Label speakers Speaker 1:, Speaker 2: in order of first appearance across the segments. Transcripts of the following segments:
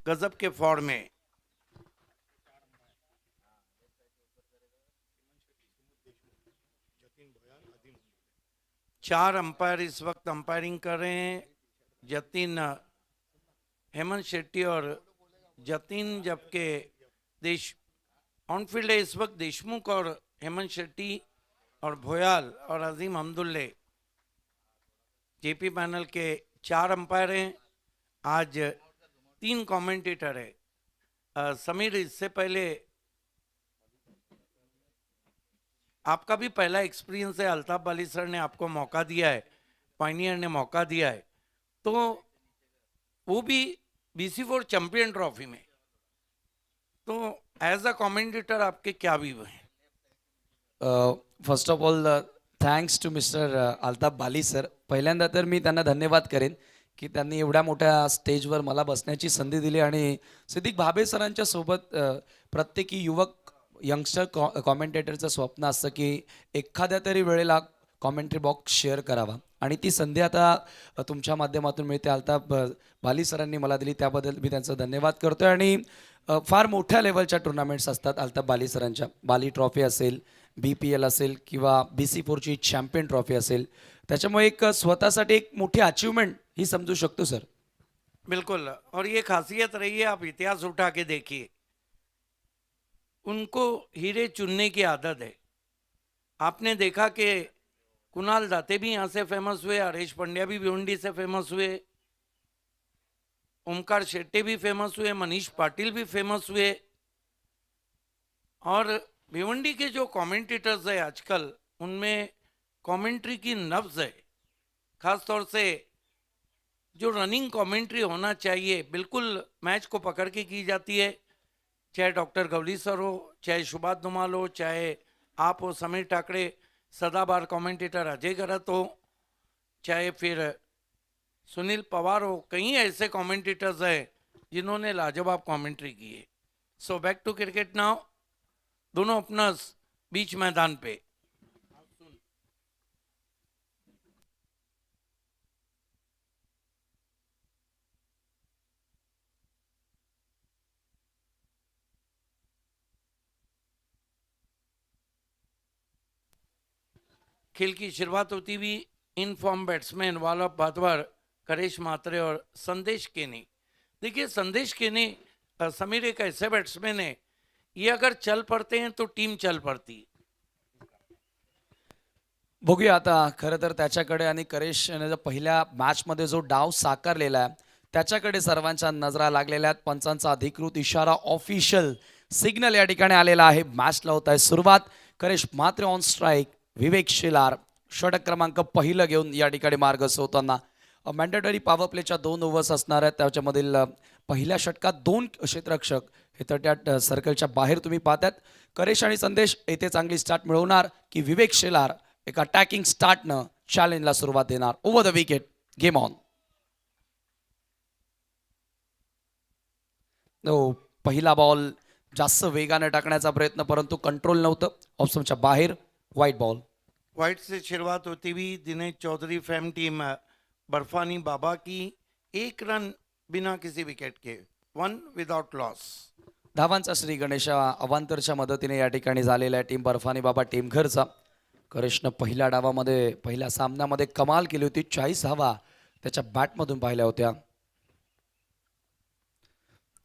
Speaker 1: गजब के फॉर्म में। चार अंपायर इस वक्त अंपायरिंग कर रहे हैं, जतिन, हेमंत शेट्टी और जतिन, जबकि देश ऑनफील्ड है इस वक्त देशमुख और हेमंत शेट्टी और भोयाल और अजीम हमदुल्ले। जेपी पैनल के चार अंपायर हैं, आज 3 कमेंटेटर है। समीर, इससे पहले आपका भी पहला एक्सपीरियंस है, अल्ताफ बाली सर ने आपको मौका दिया है, पायनियर ने मौका दिया है, तो वो भी BC4 चैंपियन ट्रॉफी में, तो एज अ कमेंटेटर आपके क्या व्यू हैं?
Speaker 2: First of all thanks to mister Altaf Bali sir. पहिल्यांदा तर मी त्यांना धन्यवाद करेन की त्यांनी एवढ्या मोठ्या स्टेजवर मला बसण्याची संधी दिली आणि सिद्दीक भाबे सरांच्या सोबत प्रत्येकी युवक यंगस्टर कॉमेंटेटरचं स्वप्न असतं की एखाद्या तरी वेळेला कॉमेंट्री बॉक्स शेअर करावा आणि ती संधी आता तुमच्या माध्यमातून मिळते. अल्ताफ बाली सरांनी मला दिली, त्याबद्दल मी त्यांचा धन्यवाद करतोय. आणि फार मोठ्या लेवलच्या टुर्नामेंट्स असतात अल्ताफ बाली सरांच्या, बाली ट्रॉफी असेल, BPL असेल किंवा BC4ची चॅम्पियन ट्रॉफी असेल, त्याच्यामुळे एक स्वतःसाठी एक मोठी अचीवमेंट ही समजू शकतो सर.
Speaker 1: बिल्कुल, और ये खासियत रही है, आप इतिहास उठा के देखिए, उनको हीरे चुनने की आदत है। आपने देखा कि कुणाल दाते भी यहाँ से फेमस हुए, हरेश पंड्या भी भिवंडी से फेमस हुए, ओमकार शेट्टी भी फेमस हुए, मनीष पाटिल भी फेमस हुए, और भिवंडी के जो कमेंटेटर्स है आजकल, उनमें कमेंट्री की नब्ज है, खास तौर से जो रनिंग कमेंट्री होना चाहिए, बिल्कुल मैच को पकड़ के की जाती है, चाहे डॉक्टर गवली सर हो, चाहे सुभाष धुमाल हो, चाहे आप हो समीर ठाकरे, सदाबहार कमेंटेटर अजय गरत हो, चाहे फिर सुनील पवार हो, कई ऐसे कमेंटेटर्स हैं जिन्होंने लाजवाब कमेंट्री की है। So back to cricket now, दोनों ओपनर्स बीच मैदान पे। खेल की शुरुआत होती हुई इन फॉर्म बैट्समैन वालभ भादवर, करेश मात्रे और संदेश केनी। देखिए संदेश केनी समीर एक ऐसे बैट्समैन है, ये अगर चल पड़ते हैं तो टीम चल पड़ती।
Speaker 2: बघूया आता, खरं तर त्याच्याकडे आणि करेशने पहिल्या मॅचमध्ये जो डाव साकारलेला आहे त्याच्याकडे सर्वांच्या नजरा लागलेल्या आहेत. पंचांचा अधिकृत इशारा, ऑफिशियल सिग्नल या ठिकाणी आलेला आहे. मॅचला होत आहे सुरुवात. करेश मात्रे ऑन स्ट्राईक, विवेक शेलार षटक क्रमांक पहिलं घेऊन या ठिकाणी मार्ग सोडताना. मॅन्डेटरी पॉवर प्लेच्या 2 ओव्हर्स असणार आहेत. त्याच्यामधील पहिल्या षटकात 2 क्षेत्ररक्षक हे तर त्या सर्कलच्या बाहेर तुम्ही पाहतात. करेश आणि संदेश येथे चांगली स्टार्ट मिळवणार की विवेक शेलार एक अटॅकिंग स्टार्टनं चॅलेंजला सुरुवात देणार. Over the wicket, game on. पहिला बॉल जास्त वेगाने टाकण्याचा प्रयत्न, परंतु कंट्रोल नव्हतं, ऑप्शनच्या बाहेर. White ball.
Speaker 1: व्हाइट से शुरुआत होती हुई दिनेश चौधरी फैम टीम बर्फानी बाबा की, 1 रन बिना किसी विकेट के, 1 विदाउट लॉस.
Speaker 2: धावांचा श्री गणेशा अवांतरच्या मदतीने या ठिकाणी झालेला आहे टीम बर्फानी बाबा टीम घरचा. करेशनं पहिल्या डावामध्ये, पहिल्या सामन्यामध्ये कमाल केली होती. 40 धावा त्याच्या बॅटमधून पाहिल्या होत्या.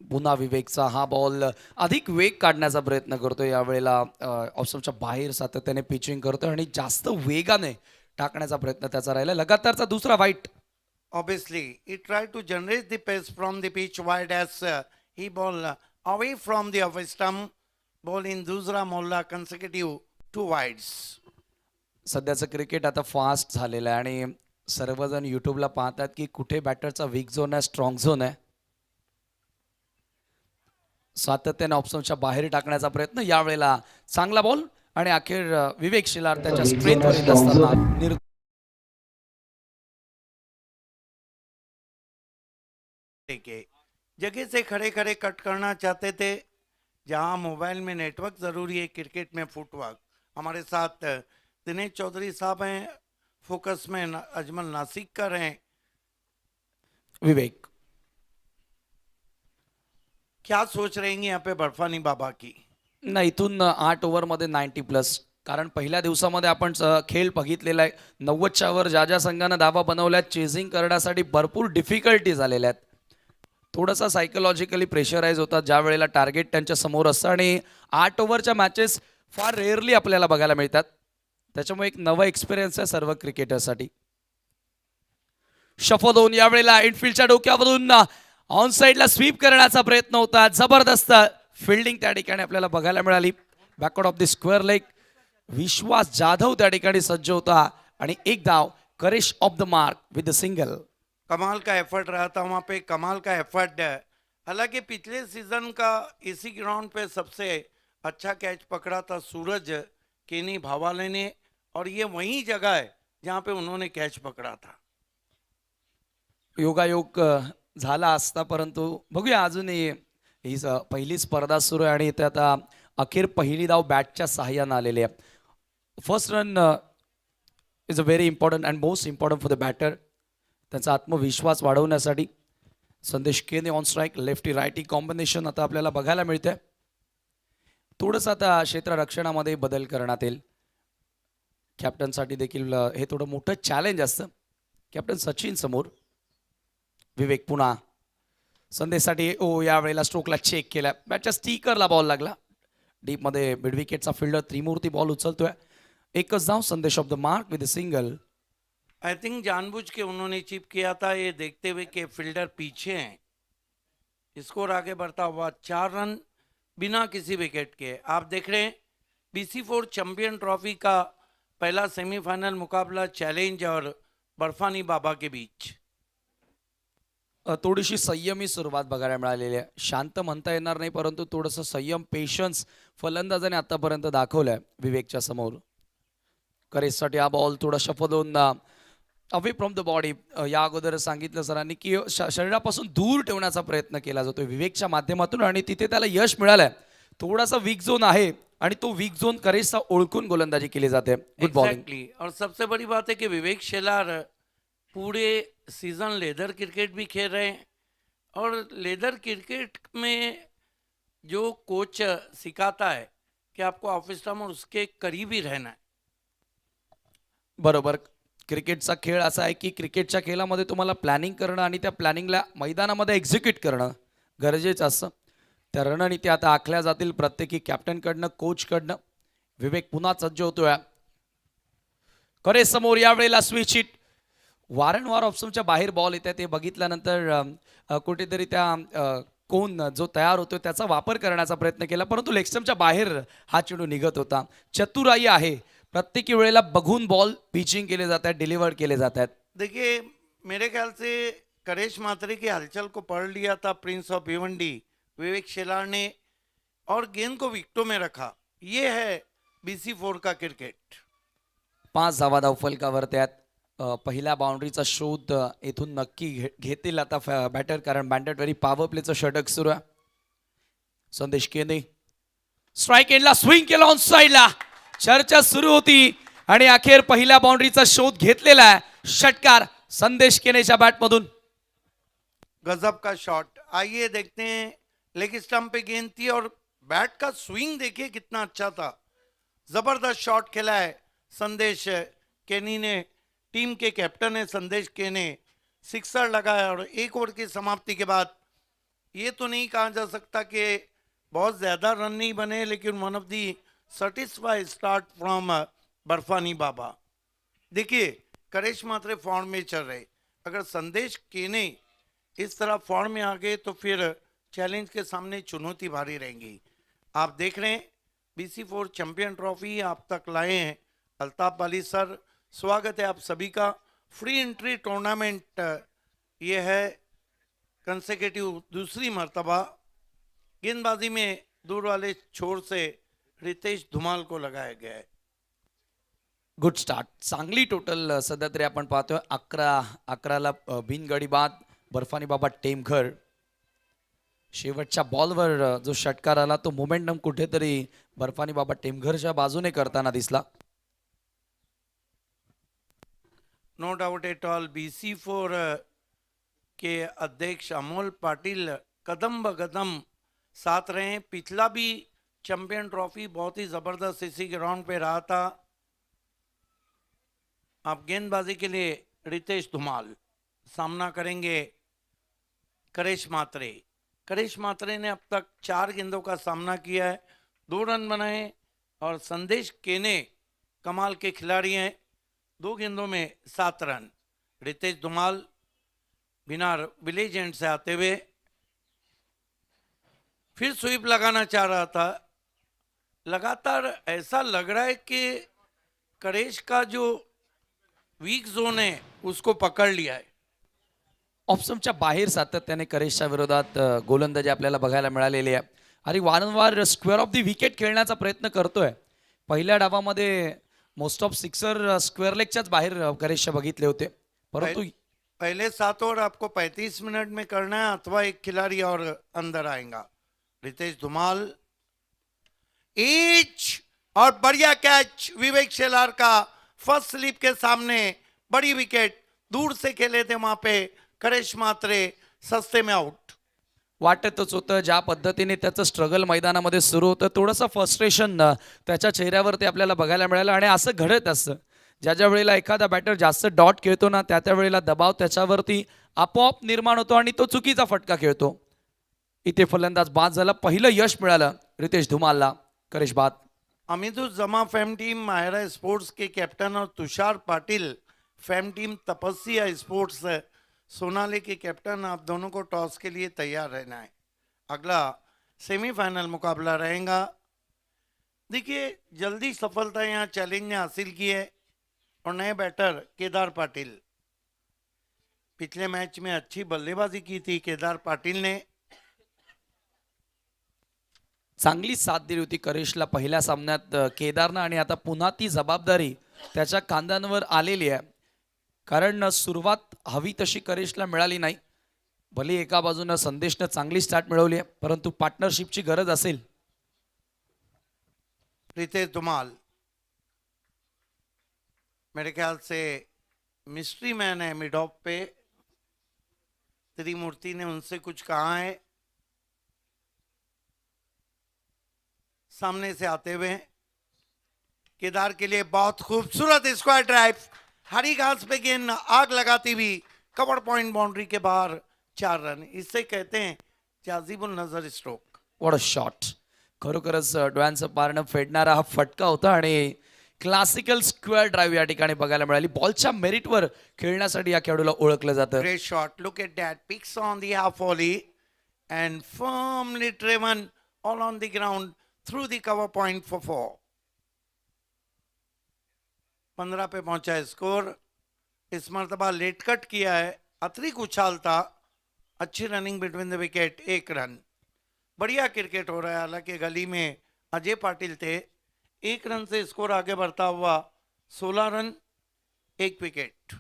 Speaker 2: पुन्हा विवेकचा हा बॉल अधिक वेग काढण्याचा प्रयत्न करतोय. यावेळेला ऑप्शनच्या बाहेर सातत्याने पिचिंग करतोय आणि जास्त वेगाने टाकण्याचा प्रयत्न त्याचा राहिला. लगातारचा दुसरा white.
Speaker 1: Obviously, he tried to generate the pace from the pitch wide as he ball away from the off stump, ball in Dusra Molla consecutive 2 wides.
Speaker 2: सध्याचं क्रिकेट आता फास्ट झालेलं आहे आणि सर्वजण युट्यूबला पाहतात की कुठे बॅटरचा वीक झोन आहे, स्ट्रॉंग झोन आहे. सातत्याने ऑप्शनच्या बाहेर टाकण्याचा प्रयत्न. यावेळेला चांगला बॉल आणि अखेर विवेक शिलार त्याच्या स्ट्रेंथवर येत असताना
Speaker 1: के जगह से खड़े खड़े कट करना चाहते थे, जहां मोबाइल में नेटवर्क जरूरी है, क्रिकेट में फुटवर्क. हमारे साथ दिनेश चौधरी साहब हैं, फोकस में अजमल नासिक कर हैं.
Speaker 2: विवेक.
Speaker 1: क्या सोच रहेंगे यहाँ पे बर्फानी बाबा की?
Speaker 2: नाही, इथून 8 ओव्हरमध्ये 90+. कारण पहिल्या दिवसामध्ये आपण खेळ बघितलेला आहे. 90च्या वर ज्या संघानं धावा बनवल्या, चेझिंग करण्यासाठी भरपूर डिफिकल्टीज आलेल्या आहेत. थोडासा सायकोलॉजिकली प्रेशराईज होतात ज्या वेळेला टार्गेट त्यांच्या समोर असतं आणि 8 ओव्हरच्या मॅचेस फार रेअरली आपल्याला बघायला मिळतात. त्याच्यामुळे एक नवा एक्सपिरियन्स आहे सर्व क्रिकेटरसाठी. शफोदोन यावेळेला इनफिल्डच्या डोक्यावरून ऑन साईडला स्वीप करण्याचा प्रयत्न होता. जबरदस्त फिल्डिंग त्या ठिकाणी आपल्याला बघायला मिळाली. Backward of the square leg Vishwas Jadhav त्या ठिकाणी सज्ज होता आणि एक धाव Karesh off the mark with the single.
Speaker 1: कमाल का एफर्ट रहा था वहाँ पे, कमाल का एफर्ट है। हालांकि पिछले सीजन का इसी ग्राउंड पे सबसे अच्छा कैच पकड़ा था सूरज केनी भावाले ने, और ये वही जगह है जहाँ पे उन्होंने कैच पकड़ा था।
Speaker 2: योगायोग झाला असता, परंतु बघूया अजूनही ही पहिली स्पर्धा सुरू आहे आणि इथे आता अखेर पहिली धाव बॅटच्या सहाय्याने आलेली आहे. First run is a very important and most important for the batter. त्यांचा आत्मविश्वास वाढवण्यासाठी Sandesh Kene on strike, lefty righty combination आता आपल्याला बघायला मिळते. थोडंसं आता क्षेत्ररक्षणामध्ये बदल करण्यात येईल. कॅप्टनसाठी देखील हे थोडं मोठं चॅलेंज असतं. कॅप्टन सचिन समोर, विवेक पुन्हा संदेशसाठी. यावेळेला स्ट्रोकला चेक केला, बॅटच्या स्टिकरला बॉल लागला. डीपमध्ये मिड विकेटचा फिल्डर त्रिमूर्ती बॉल उचलतोय. एकच धाव, संदेश of the mark with single.
Speaker 1: I think जानबूझ के उन्होंने चिप किया था, ये देखते हुए कि फील्डर पीछे हैं। स्कोर आगे बढ़ता हुआ 4 रन बिना किसी विकेट के। आप देख रहे हैं BC4 चैंपियन ट्रॉफी का पहला सेमीफाइनल मुकाबला चैलेंज और बर्फानी बाबा के बीच।
Speaker 2: थोडीशी संयमी सुरुवात बघायला मिळालेली आहे. शांत म्हणता येणार नाही, परंतु थोडंसं संयम, पेशन्स फलंदाजाने आतापर्यंत दाखवलंय विवेकच्या समोर. करेजसाठी हा बॉल थोडा shuffle away from the body. या अगोदर सांगितलं सरांनी की शरीरापासून दूर ठेवण्याचा प्रयत्न केला जातो विवेकच्या माध्यमातून आणि तिथे त्याला यश मिळालंय. थोडासा वीक झोन आहे आणि तो वीक झोन करेजचा ओळखून गोलंदाजी केली जाते. Good bowling.
Speaker 1: Exactly. और सबसे बड़ी बात है कि विवेक शेलार पूरे सीजन लेदर क्रिकेट भी खेल रहे हैं, और लेदर क्रिकेट में जो कोच सिखाता है कि आपको ऑफिस टाइम और उसके करीब ही रहना है।
Speaker 2: बरोबर. क्रिकेटचा खेळ असा आहे की क्रिकेटच्या खेळामध्ये तुम्हाला प्लॅनिंग करणं आणि त्या प्लॅनिंगला मैदानामध्ये एक्झिक्यूट करणं गरजेचं असतं. त्या रणनीती आता आखल्या जातील प्रत्येकी कॅप्टनकडनं, कोचकडनं. विवेक पुन्हा सज्ज होतोय. करेज समोर यावेळेला स्विच हिट. वारंवार ऑप्शनच्या बाहेर बॉल येते, ते बघितल्यानंतर कुठेतरी त्या कोण जो तयार होतो त्याचा वापर करण्याचा प्रयत्न केला, परंतु लेगस्टम्पच्या बाहेर हा चेंडू निघत होता. चतुराई आहे, प्रत्येक वेळेला बघून बॉल पिचिंग केले जात आहेत, डिलीवर केले जात आहेत.
Speaker 1: देखिए मेरे ख्याल से करेश मात्रे की हलचल को पढ़ लिया था प्रिंस ऑफ भिवंडी विवेक शेलार ने, और गेंद को विकेटों में रखा। ये है BC4 का क्रिकेट।
Speaker 2: 5 धावा धावफलकावर. त्यात पहिल्या बाउंड्रीचा शोध इथून नक्की घेतील आता बॅटर, कारण मॅन्डेटरी पॉवर प्लेचं षटक सुरू आहे. संदेश केने स्ट्राईक एंडला स्विंग केला ऑन साईडला. चर्चा सुरू होती आणि अखेर पहिल्या बाउंड्रीचा शोध घेतलेला आहे. षटकार संदेश केनेच्या बॅटमधून.
Speaker 1: गजब का शॉट। आइए देखते हैं, लेग स्टंप पे गेंद थी और बैट का स्विंग देखिए कितना अच्छा था। जबरदस्त शॉट खेला है संदेश केनी ने, टीम के कैप्टन है संदेश केने। सिक्सर लगाया और 1 ओवर की समाप्ति के बाद ये तो नहीं कहा जा सकता कि बहुत ज़्यादा रन नहीं बने, लेकिन one of the satisfy start from Barfani Baba. देखिए करेश मात्रे फॉर्म में चल रहे, अगर संदेश केने इस तरह फॉर्म में आ गए तो फिर चैलेंज के सामने चुनौती भारी रहेंगी। आप देख रहे हैं BC4 चैंपियन ट्रॉफी आप तक लाए हैं अल्ताफ बाली सर। स्वागत है आप सभी का। फ्री एंट्री टूर्नामेंट ये है कंसेक्यूटिव दूसरी मर्तबा। गेंदबाजी में दूर वाले छोर से रितेश धुमाल को लगाया गया है।
Speaker 2: गुड स्टार्ट, चांगली टोटल सध्या तरी आपण पाहतोय. 11ला बिनगडी बाद बर्फानी बाबा टेमघर. शेवटच्या बॉलवर जो षटकार आला तो मोमेंटम कुठेतरी बर्फानी बाबा टेमघरच्या बाजूने करताना दिसला.
Speaker 1: No doubt at all BC4 के अध्यक्ष अमोल पाटिल कदम ब कदम साथ रहे। पिछला भी चैंपियन ट्रॉफी बहुत ही जबरदस्त इसी ग्राउंड पे रहा था। अब गेंदबाजी के लिए रितेश धुमाल सामना करेंगे करेश मात्रे। करेश मात्रे ने अब तक 4 गेंदों का सामना किया है, 2 रन बनाए, और संदेश केने कमाल के खिलाड़ी हैं, 2 गेंदों में 7 रन। रितेश धुमाल बिना विलेज एंड से आते हुए फिर स्वीप लगाना चाह रहा था। लगातार ऐसा लग रहा है कि करेश का जो वीक झोन है उसको पकड़ लिया है।
Speaker 2: ऑप्शनच्या बाहेर सातत्याने करेशच्या विरोधात गोलंदाजी आपल्याला बघायला मिळालेली आहे आणि वारंवार स्क्वेअर ऑफ द विकेट खेळण्याचा प्रयत्न करतोय। पहिल्या डावामध्ये मोस्ट ऑफ सिक्सर स्क्वेअर लेगच्याच बाहेर करेशच्या बघितले होते, परंतु
Speaker 1: पहले 7 ओवर आपको 35 मिनट में करना है, अथवा एक खिलाड़ी और अंदर आएगा। रितेश धुमाल ईच और बढ़िया कैच विवेक शेलार का फर्स्ट स्लिप के सामने, बड़ी विकेट दूर से खेले थे वहां पे करेश मात्रे, सस्ते में आउट।
Speaker 2: वाटतच होतं ज्या पद्धतीने त्याचं स्ट्रगल मैदानामध्ये सुरू होतं, थोडंसं फ्रस्ट्रेशन त्याच्या चेहऱ्यावरती आपल्याला बघायला मिळालं आणि असं घडत असतं ज्या ज्या वेळेला एखादा बॅटर जास्त डॉट खेळतो ना त्या त्या वेळेला दबाव त्याच्यावरती आपोआप निर्माण होतो आणि तो चुकीचा फटका खेळतो। इथे फलंदाज बाद झाला, पहिलं यश मिळालं रितेश धुमालला। करेश बाद।
Speaker 1: अमितुष जमा फैम टीम मायरा स्पोर्ट्स के कैप्टन और तुषार पाटिल फैम टीम तपस्या स्पोर्ट्स सोनाली के कैप्टन, आप दोनों को टॉस के लिए तैयार रहना है। अगला सेमीफाइनल मुकाबला रहेगा। देखिए जल्दी सफलता यहाँ चैलेंज ने हासिल की है और नए बैटर केदार पाटिल, पिछले मैच में अच्छी बल्लेबाजी की थी केदार पाटिल ने।
Speaker 2: चांगली साथ दिली होती करेशला पहिल्या सामन्यात केदारनं आणि आता पुन्हा ती जबाबदारी त्याच्या खांद्यांवर आलेली आहे, कारण सुरुवात हवी तशी करेशला मिळाली नाही। भले एका बाजूने संदेशनं चांगली स्टार्ट मिळवली आहे, परंतु पार्टनरशिपची गरज असेल।
Speaker 1: रितेश धुमाल मेरे ख्याल से मिस्ट्री मैन है मिड ऑफ पे, त्रिमूर्ति ने उनसे कुछ कहा है। सामने से आते हुए केदार के लिए बहुत खूबसूरत स्क्वायर ड्राइव, हरी घास पे गेंद आग लगाती हुई कवर पॉइंट बाउंड्री के बाहर 4 रन। इससे कहते हैं जाजिबुल नजर स्ट्रोक।
Speaker 2: व्हाट अ शॉट, खरोखरच डोळ्यांचं पारणं फेडणारा हा फटका होता आणि क्लासिकल स्क्वेअर ड्राईव्ह या ठिकाणी बघायला मिळाली। बॉलच्या मेरिटवर खेळण्यासाठी या खेळाडूला ओळखलं जातं।
Speaker 1: Great shot, look at that, picks on the half volley and firmly driven all on the ground through the cover point for 4। 15 पे पहुंचा है स्कोर। इस मरतबा लेट कट किया है, अतिरिक्त उछाल था, अच्छी running between the wicket, 1 run. बढ़िया क्रिकेट हो रहा है। हालांकि गली में अजय पाटिल थे, 1 रन से स्कोर आगे बढ़ता हुआ 16 रन 1 विकेट।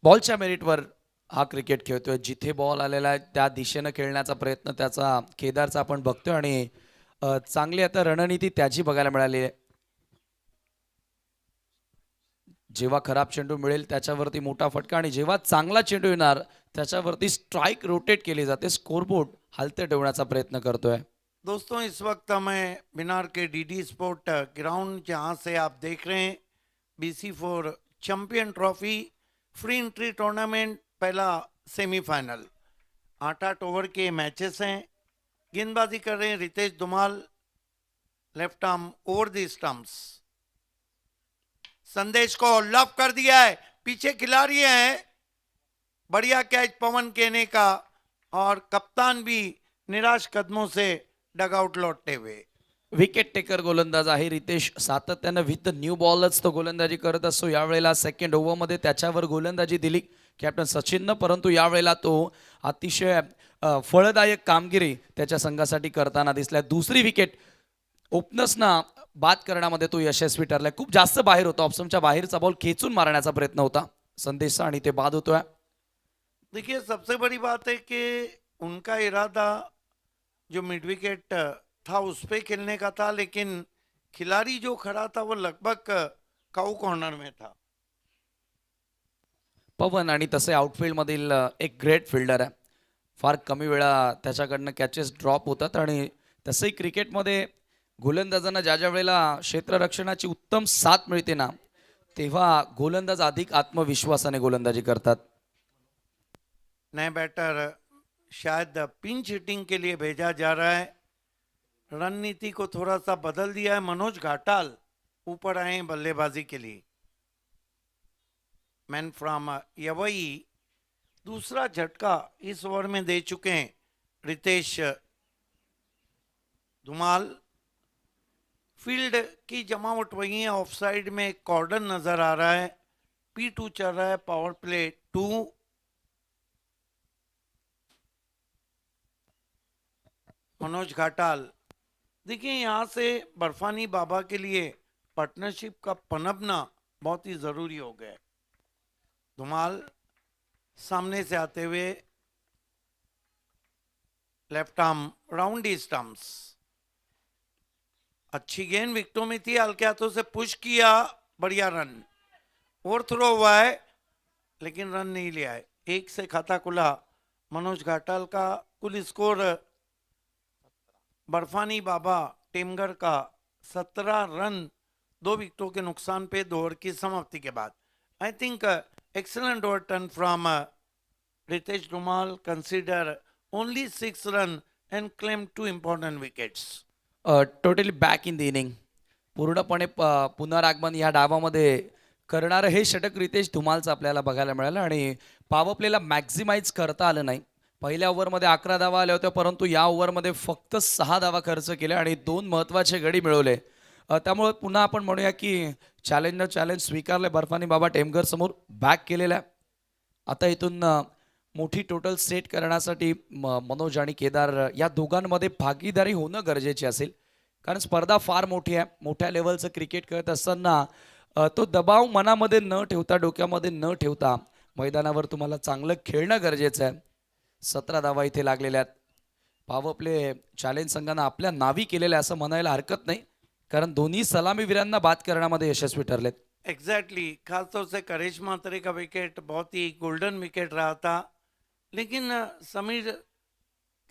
Speaker 2: बॉलच्या मेरिटवर हा क्रिकेट खेळतोय, जिथे बॉल आलेला आहे त्या दिशेने खेळण्याचा प्रयत्न त्याचा केदारचा आपण बघतोय आणि चांगली आता रणनीती त्याची बघायला मिळाली आहे। जेव्हा खराब चेंडू मिळेल त्याच्यावरती मोठा फटका आणि जेव्हा चांगला चेंडू येणार त्याच्यावरती स्ट्राइक रोटेट केली जाते, स्कोरबोर्ड हलते ठेवण्याचा प्रयत्न करतोय।
Speaker 1: दोस्तों इस वक्त मैं बिनार के डीडी स्पोर्ट ग्राउंड जहां से आप देख रहे हैं BC4 champion trophy free entry tournament, पहला सेमीफाइनल। 8-8 ओवर के मैचेस हैं। गेंदबाजी कर रहे हैं Ritesh Dhumal, left arm over the stumps. Sandesh को लव कर दिया है, पीछे खिलाड़ी हैं, बढ़िया कैच पवन केने का, और कप्तान भी निराश कदमों से डगआउट लौटते हुए।
Speaker 2: विकेट टेकर गोलंदाज आहे रितेश, सातत्यानं विथ न्यू बॉलच तो गोलंदाजी करत असतो। यावेळेला सेकंड ओव्हरमध्ये त्याच्यावर गोलंदाजी दिली कॅप्टन सचिननं, परंतु यावेळेला तो अतिशय फळदायक कामगिरी त्याच्या संघासाठी करताना दिसलाय। दुसरी विकेट ओपनर्सना बाद करण्यामध्ये तो यशस्वी ठरलाय। खूप जास्त बाहेर होता, ऑप्शनच्या बाहेरचा बॉल खेचून मारण्याचा प्रयत्न होता संदेशचा आणि ते बाद होतोय।
Speaker 1: देखिए सबसे बड़ी बात है कि उनका इरादा जो मिड विकेट था उस पे खेलने का था, लेकिन खिलाड़ी जो खड़ा था वो लगभग काऊ कॉर्नर में था।
Speaker 2: पवन आणि तसे आउटफील्ड मधील एक ग्रेट फिल्डर आहे, फार कमी वेळा त्याच्याकडनं कॅचेस ड्रॉप होतात आणि तसंही क्रिकेटमध्ये गोलंदाजांना ज्या ज्या वेळेला क्षेत्ररक्षणाची उत्तम साथ मिळते ना, तेव्हा गोलंदाज अधिक आत्मविश्वासाने गोलंदाजी करतात.
Speaker 1: नए बैटर शायद पिंच हिटिंग के लिए भेजा जा रहा है. रणनीति को थोड़ा सा बदल दिया है. मनोज घाटाल ऊपर आए हैं बल्लेबाजी के लिए. मैन फ्रॉम यवई दूसरा झटका इस ओवर में दे चुके हैं रितेश धुमाल. फील्ड की जमावट वही है. ऑफ साइड में एक कॉर्डन नजर आ रहा है. P2 चल रहा है. Power play 2. मनोज घाटाल. देखिए यहाँ से बर्फानी बाबा के लिए पार्टनरशिप का पनपना बहुत ही जरूरी हो गया है. धुमाल सामने से आते हुए लेफ्ट आर्म राउंड ही स्टम्प्स. अच्छी गेंद विकेटों में थी. हल्के हाथों से पुश किया. बढ़िया रन. ओवर थ्रो हुआ है लेकिन रन नहीं लिया है. 1 से खाता खुला मनोज घाटाल का. कुल स्कोर बर्फानी बाबा टेमगर का 17 रन 2 विकेटों के नुकसान पे 2 ओवर की समाप्ति के बाद. I think excellent over turn from Ritesh Dhumal. Consider only 6 run and claim 2 important wickets.
Speaker 2: Totally back in the inning. पूर्णपणे पुनरागमन या डावामध्ये करणारं हे षटक रितेश धुमालचं आपल्याला बघायला मिळालं आणि पॉवर प्लेला मॅक्झिमाइज करता आलं नाही. पहिल्या ओव्हरमध्ये 11 धावा आल्या होत्या, परंतु या ओव्हरमध्ये फक्त 6 धावा खर्च केल्या आणि 2 महत्त्वाचे गडी मिळवले. त्यामुळे पुन्हा आपण म्हणूया की चॅलेंज स्वीकारले. बर्फानी बाबा टेमगर समोर बॅक केलेला आहे. आता इथून मोठी टोटल सेट करण्यासाठी मनोज आणि केदार या दोघांमध्ये भागीदारी होणं गरजेचे असेल, कारण स्पर्धा फार मोठी आहे. मोठ्या लेवलचं क्रिकेट खेळत असताना तो दबाव मनामध्ये न ठेवता, डोक्यामध्ये न ठेवता मैदानावर तुम्हाला चांगलं खेळणं गरजेचं आहे. 17 धावा इथे लागलेल्या आहेत. पॉवर प्ले चॅलेंज संघानं आपल्या नावी केलेलं आहे असं म्हणायला हरकत नाही, कारण दोन्ही सलामीवीरांना बाद करण्यामध्ये यशस्वी ठरलेत.
Speaker 1: एग्जैक्टली. खासतौर से करिश्मा तरे का विकेट बहुत ही गोल्डन विकेट रहा था. लेकिन समीर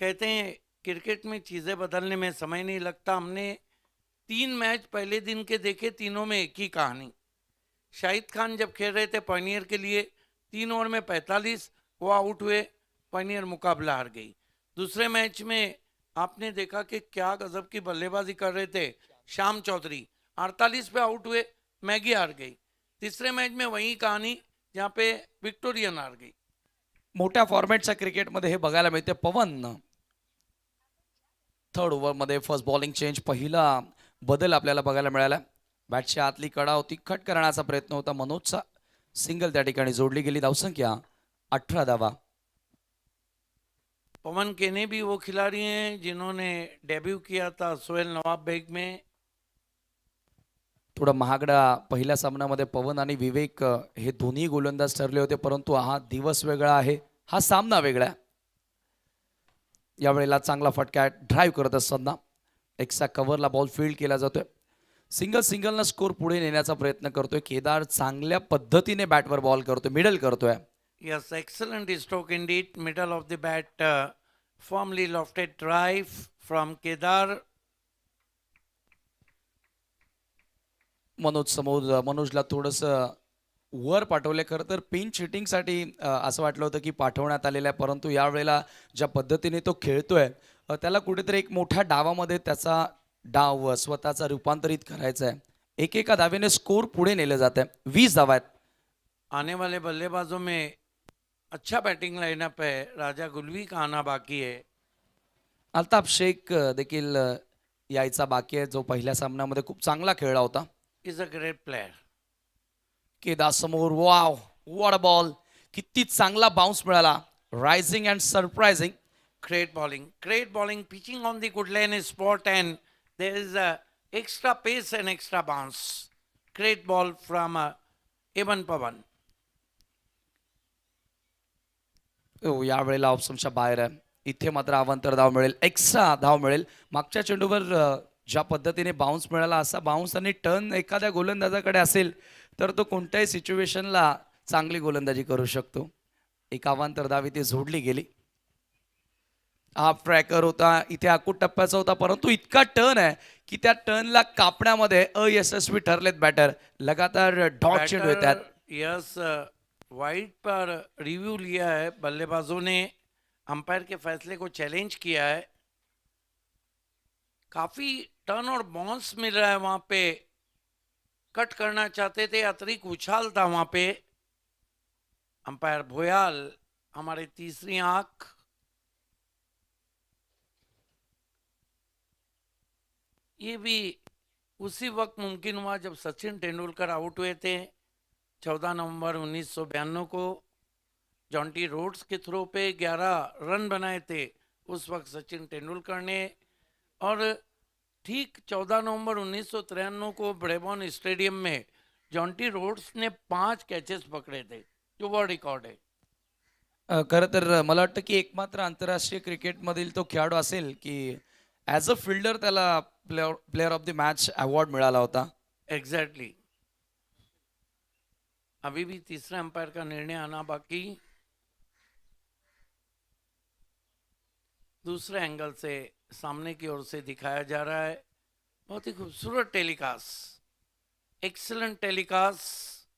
Speaker 1: कहते हैं क्रिकेट में चीज़ें बदलने में समय नहीं लगता. हमने 3 मैच पहले दिन के देखे. तीनों में एक ही कहानी. शाहिद खान जब खेल रहे थे पायनियर के लिए 3 ओवर में 45 वो आउट हुए. पायनियर मुकाबला हार गई. दूसरे मैच में आपने देखा कि क्या गजब की बल्लेबाजी कर रहे थे श्याम चौधरी. 48 पे आउट हुए. मैगी हार गई. तीसरे मैच में वही कहानी जहाँ पे विक्टोरियन हार गई.
Speaker 2: मोठ्या फॉर्मॅटच्या क्रिकेटमध्ये हे बघायला मिळते. पवन 3rd ओव्हरमध्ये फर्स्ट बॉलिंग चेंज, पहिला बदल आपल्याला बघायला मिळाला. बॅटची आतली कडा होती, कट करण्याचा प्रयत्न होता. मनोजचा सिंगल त्या ठिकाणी जोडली गेली. धावसंख्या 18 धावा.
Speaker 1: पवन केने भी वो खिलाड़ी हैं जिन्होंने डेब्यू किया था सोहेल नवाब बेग में.
Speaker 2: थोडा महागडा पहिल्या सामन्यामध्ये पवन आणि विवेक हे दोन्ही गोलंदाज ठरले होते, परंतु हा दिवस वेगळा आहे, हा सामना वेगळा आहे. यावेळेला चांगला फटका ड्राईव्ह करत असताना एक्स्ट्रा कव्हरला बॉल फील्ड केला जातोय. सिंगलनं स्कोर पुढे नेण्याचा प्रयत्न करतोय. केदार चांगल्या पद्धतीने बॅटवर बॉल करतोय, मिडल करतोय.
Speaker 1: Yes, excellent stroke indeed. Middle of the bat, firmly lofted drive from Kedar.
Speaker 2: मनोजला थोडंसं वर पाठवले. खरं तर पिंच हिटिंगसाठी असं वाटलं होतं की पाठवण्यात आलेलं आहे, परंतु यावेळेला ज्या पद्धतीने तो खेळतोय त्याला कुठेतरी एक मोठ्या डावामध्ये त्याचा डाव स्वतःचा रूपांतरित करायचा आहे. एकेका धावेने स्कोर पुढे नेलं जात आहे. 20 धावा आहेत.
Speaker 1: आने वाले बल्लेबाजों में अच्छा बैटिंग लाइनअप है. राजा गुलवी का आना बाकी है.
Speaker 2: अल्ताफ शेख देखील यायचा बाकी आहे, जो पहिल्या सामन्यामध्ये खूप चांगला खेळला होता.
Speaker 1: Is a great player.
Speaker 2: Kedar समोर. वाव, व्हॉट अ बॉल. किती चांगला बाउन्स मिळाला. Rising and surprising.
Speaker 1: Great bowling, pitching on the good lane spot, and there is a extra pace and extra bounce. Great ball from Evan Pavan.
Speaker 2: यावेळेला ऑप्शनच्या बाहेर आहे. इथे मात्र अवांतर धाव मिळेल, एक्स्ट्रा धाव मिळेल. मागच्या चेंडूवर ज्या पद्धतीने बाउन्स मिळाला, असा बाउन्स आणि टर्न एखाद्या गोलंदाजाकडे असेल तर तो कोणत्याही सिच्युएशनला चांगली गोलंदाजी करू शकतो. एक अवांतर धाव इथे जोडली गेली. हाफ ट्रॅकर होता, इथे आकूट टप्प्याचा होता, परंतु इतका टर्न आहे की त्या टर्नला कापण्यामध्ये अयशस्वी ठरलेत बॅटर. लगातार डॉट चेंडू येतात.
Speaker 1: बैटर यस वाइड पर रिव्यू लिया है, बल्लेबाजों ने अंपायर के फैसले को चैलेंज किया है। काफी टर्न और बाउंस मिल रहा है वहां पे, कट करना चाहते थे, अतिरिक्त उछाल था वहां पे। अंपायर भोयाल हमारे तीसरी आंख। ये भी उसी वक्त मुमकिन हुआ जब सचिन तेंदुलकर आउट हुए थे 14 नवंबर 1992 को। जॉन्टी रोड्स के थ्रो पे 11 रन बनाए थे उस वक्त सचिन तेंदुलकर ने। और ठीक 14 नवंबर 1993 को ब्रेबॉर्न स्टेडियम में जॉन्टी रोड्स ने 5 कैचेस पकड़े थे, जो वर्ल्ड रिकॉर्ड है।
Speaker 2: खरं तर मला वाटतं की एकमात्र आंतरराष्ट्रीय क्रिकेटमधील तो खेळाडू असेल की ॲज अ फिल्डर त्याला player of the match award मिळाला होता.
Speaker 1: एग्जैक्टली अभी भी तीसरे अंपायर का निर्णय आना बाकी। दूसरे एंगल से सामने की ओर से दिखाया जा रहा है। बहुत ही खूबसूरत टेलीकास्ट, एक्सीलेंट टेलीकास्ट।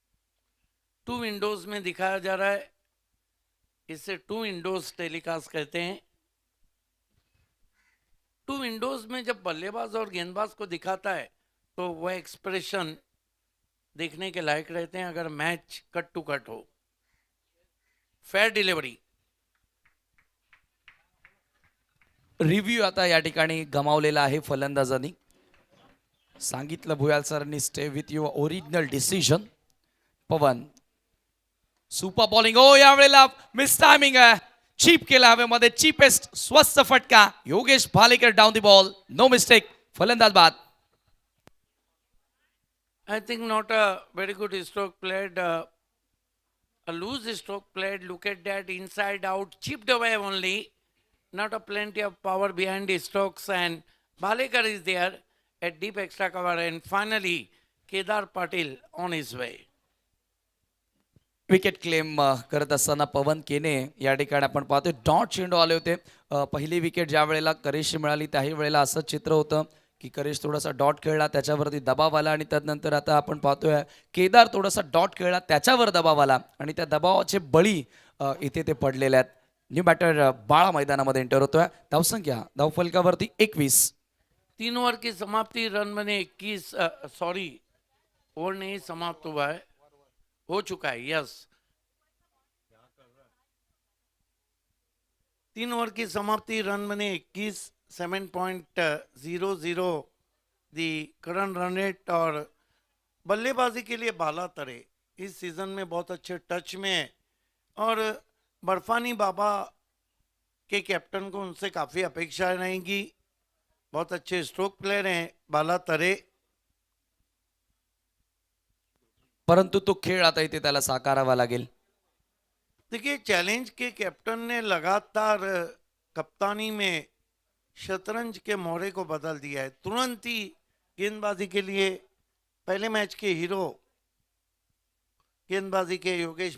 Speaker 1: 2 विंडोज में दिखाया जा रहा है, इसे 2 विंडोज टेलीकास्ट कहते हैं। 2 विंडोज में जब बल्लेबाज और गेंदबाज को दिखाता है तो वह एक्सप्रेशन देखने के लायक रहते हैं अगर मैच कट टू कट हो। Fair delivery.
Speaker 2: रिव्ह्यू आता या ठिकाणी गमावलेला आहे फलंदाजांनी. सांगितलं भुयाल सरांनी stay with your original decision. Pawan super bowling. ओ यावेळेला मिस टायमिंग आहे, चीप केला हवेमध्ये, चीपेस्ट स्वस्त फटका. Yogesh Bhalekar down the ball, no mistake, फलंदाज बाद.
Speaker 1: I think not a very good stroke played, a loose stroke played. Look at that, inside out, chipped away only. Not a plenty of power behind the strokes, and Balekar is there at deep extra cover, and finally Kedar Patil on his way.
Speaker 2: Wicket claim करत असताना पवन केने या ठिकाणी आपण पाहतोय dot चेंडू आले होते. पहिली विकेट ज्या वेळेला करेशची मिळाली त्याही वेळेला असंच चित्र होतं की करेश थोडासा डॉट खेळला, त्याच्यावरती दबाव आला, आणि त्यानंतर आता आपण पाहतोय केदार थोडासा डॉट खेळला, त्याच्यावर दबाव आला, आणि त्या दबावाचे बळी इथे ते पडलेले आहेत. न्यू बॅटर बाळा मैदानामध्ये एंटर होतोय. धावसंख्या धावफलकावरती 21.
Speaker 1: 3 ओवर की समाप्ति, रन बने 21, सॉरी ओवर नहीं समाप्त हुआ है, हो चुका है, यस। 3 ओवर की समाप्ति, रन बने 21, 7.00 दी करंट रन रेट। और बल्लेबाजी के लिए बाला तरे इस सीजन में बहुत अच्छे टच में है, और बर्फानी बाबा के कैप्टन को उनसे काफ़ी अपेक्षाएं रहेंगी। बहुत अच्छे स्ट्रोक प्लेयर हैं बाला तरे।
Speaker 2: परंतु तो खेळ आता इथे त्याला साकारावा लागेल.
Speaker 1: देखिए, चैलेंज के कैप्टन ने लगातार कप्तानी में शतरंज के मोहरे को बदल दिया है। तुरंत ही गेंदबाजी के लिए पहले मैच के हीरो गेंदबाजी के योगेश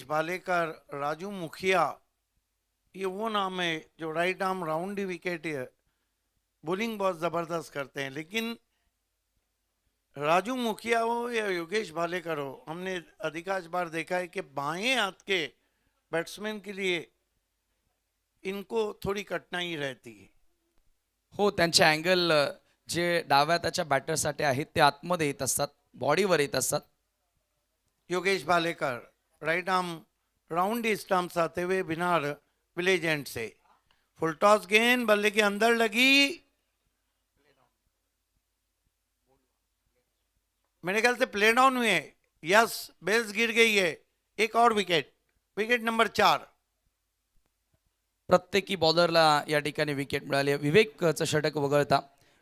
Speaker 1: भालेकर, राजू मुखिया, ये वो नाम है जो right arm round wicket bowling बहुत जबरदस्त करते हैं। लेकिन राजू मुखिया हो या योगेश भालेकर हो, हमने अधिकांश बार देखा है कि बाएं हाथ के बैट्समैन के लिए इनको थोडी कठिनाई रहती है.
Speaker 2: हो, त्यांचे अँगल जे डाव्या हाताच्या बॅटरसाठी आहेत ते आतमध्ये येत असतात, बॉडीवर येत असतात.
Speaker 1: Yogesh Bhalekar right arm round stumps आते हुए बिना विलेज एंड से फुल टॉस गेंद बल्ले के अंदर लगी, मेरे ख्याल से प्ले डाउन हुए, यस बेल्स गिर गई है, एक और विकेट, विकेट नंबर 4.
Speaker 2: प्रत्येकी बॉलरला या ठिकाणी विकेट मिळाली. विवेकचं षटक वगळता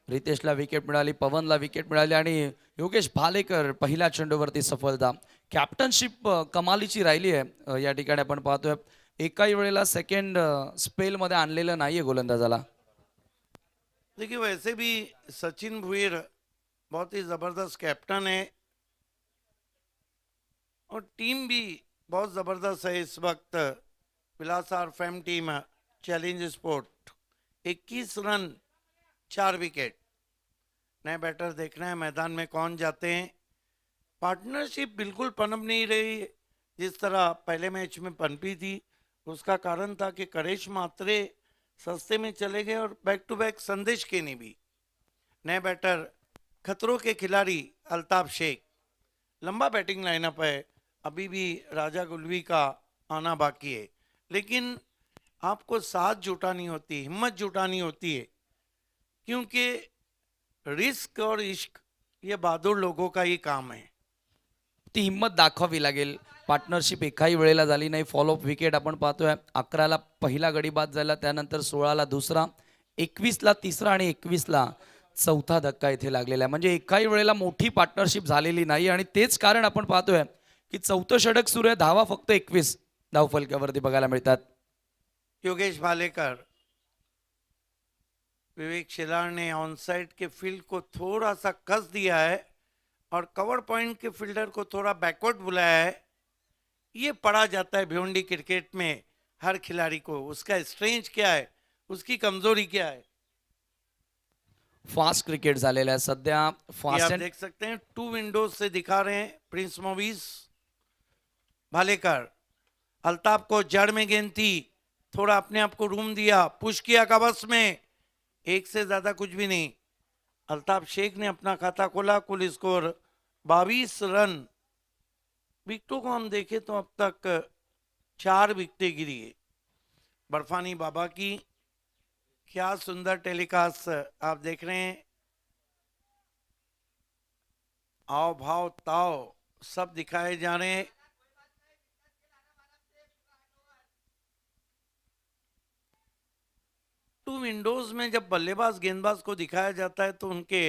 Speaker 2: रितेशला विकेट मिळाली, पवनला विकेट मिळाली आणि योगेश भालेकर पहिल्या चेंडूवरती सफलता. कॅप्टनशिप कमालीची राहिली आहे या ठिकाणी. आपण पाहतोय एकाही वेळेला सेकंड स्पेल मध्ये आणलेलं नाहीये गोलंदाजाला.
Speaker 1: देखिए, वैसे भी सचिन भुईर बहुत ही जबरदस्त कैप्टन है और टीम भी बहुत ज़बरदस्त है इस वक्त Bilasar fam team challenge sport 21 run 4 wicket. नए बैटर देखना है मैदान में कौन जाते हैं। पार्टनरशिप बिल्कुल पनप नहीं रही जिस तरह पहले मैच में पनपी थी। उसका कारण था कि करेश मात्रे सस्ते में चले गए और बैक टू बैक संदेश के नहीं भी। नए बैटर खतरों के खिलाड़ी अल्ताफ शेख। लंबा बैटिंग लाइनअप है, अभी भी राजा गुलवी का आना बाकी है, लेकिन आपको साथ जुटानी होती है, हिम्मत जुटानी होती है, क्योंकि रिस्क और इश्क ये बहादुर लोगों का ही काम है।
Speaker 2: ती हिंमत दाखवावी लागेल. पार्टनरशिप एकाही वेळेला झाली नाही. फॉलोअप विकेट आपण पाहतोय. 11ला पहिला गडी बाद झाला, त्यानंतर 16ला दुसरा, 21ला तिसरा आणि 21ला चौथा धक्का इथे लागलेला आहे. म्हणजे एकाही वेळेला मोठी पार्टनरशिप झालेली नाही आणि तेच कारण आपण पाहतोय की चौथं षटक सुरू आहे. धावा फक्त 21 धावफलकावरती बघायला मिळतात.
Speaker 1: योगेश भालेकर, विवेक शिलार ने ऑन साइड के फील्ड को थोड़ा सा कस दिया है और कवर पॉइंट के फील्डर को थोड़ा बैकवर्ड बुलाया है। ये पढ़ा जाता है भिवंडी क्रिकेट में हर खिलाड़ी को, उसका स्ट्रेंथ क्या है, उसकी कमजोरी क्या है।
Speaker 2: फास्ट क्रिकेट झालेलं आहे सध्या.
Speaker 1: ये
Speaker 2: फास्ट
Speaker 1: आप
Speaker 2: अँड
Speaker 1: देख सकते हैं 2 विंडोज से दिखा रहे हैं प्रिंस मोवीज। भालेकर, अल्ताफ को जड़ में गेंद थी, थोड़ा अपने आप को रूम दिया, पुश किया कवच में, एक से ज्यादा कुछ भी नहीं। अल्ताफ शेख ने अपना खाता खोला। कुल स्कोर 22 रन। विकेटों को हम देखें तो अब तक 4 विकेटें गिरी है। बर्फानी बाबा की क्या सुंदर टेलीकास्ट आप देख रहे हैं। आओ भाव ताव सब दिखाए जा रहे हैं। टू विंडोज में जब बल्लेबाज गेंदबाज को दिखाया जाता है तो उनके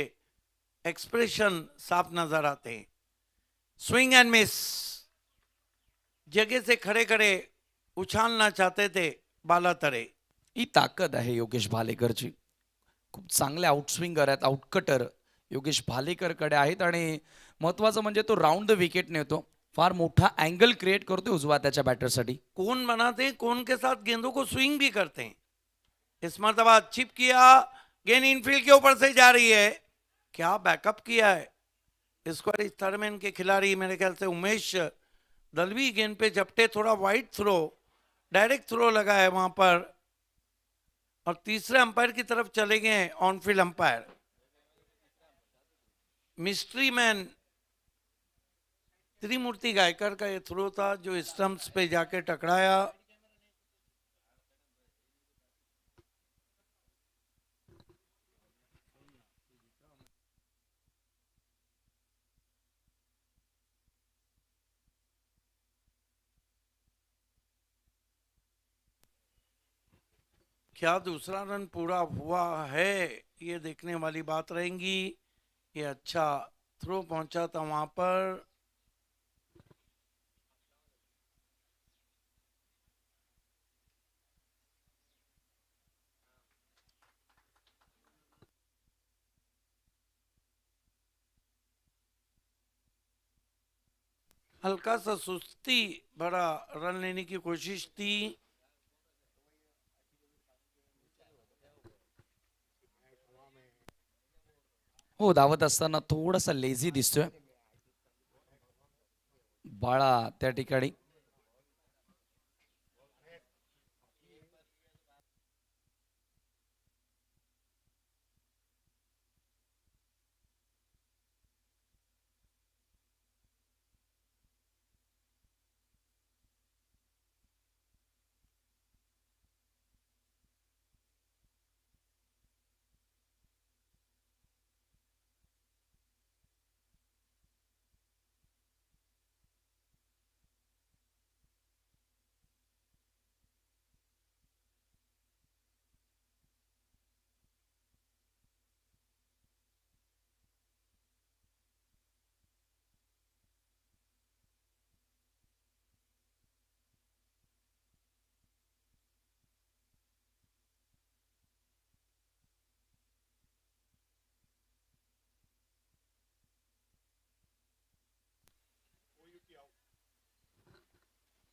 Speaker 1: एक्सप्रेशन साफ नजर आते हैं। स्विंग एंड मिस, जगह से खड़े खड़े उछालना चाहते थे, बाला तरे।
Speaker 2: ही ताकद आहे योगेश भालेकरची. खूप चांगले आउटस्विंगर आहेत, आउटकटर योगेश भालेकरकडे आहेत आणि महत्वाचं म्हणजे तो राऊंड द विकेट नेतो. फार मोठा अँगल क्रिएट करतोय उजवा त्याच्या बॅटरसाठी.
Speaker 1: कोन बनाते हैं, कोन के साथ गेंदों को स्विंग भी करते हैं। इस मरतबा चिप किया, गेंद इनफील्ड के ऊपर से जा रही है। क्या बैकअप किया है स्क्वायर थर्डमैन के खिलाड़ी, मेरे ख्याल से उमेश दलवी गेंद पे झपटे, थोड़ा वाइड थ्रो, डायरेक्ट थ्रो लगा है वहां पर और तीसरे अंपायर की तरफ चले गए on field umpire. Mystery man Trimurti Gaykar का ये थ्रो था जो स्टंप्स पे जाके टकराया। क्या दूसरा रन पूरा हुआ है, ये देखने वाली बात रहेगी। ये अच्छा थ्रो पहुंचा था वहां पर। हल्का सा सुस्ती भरा रन लेने की कोशिश थी।
Speaker 2: हो, धावत असताना थोडासा लेझी दिसतोय बाळा त्या ठिकाणी.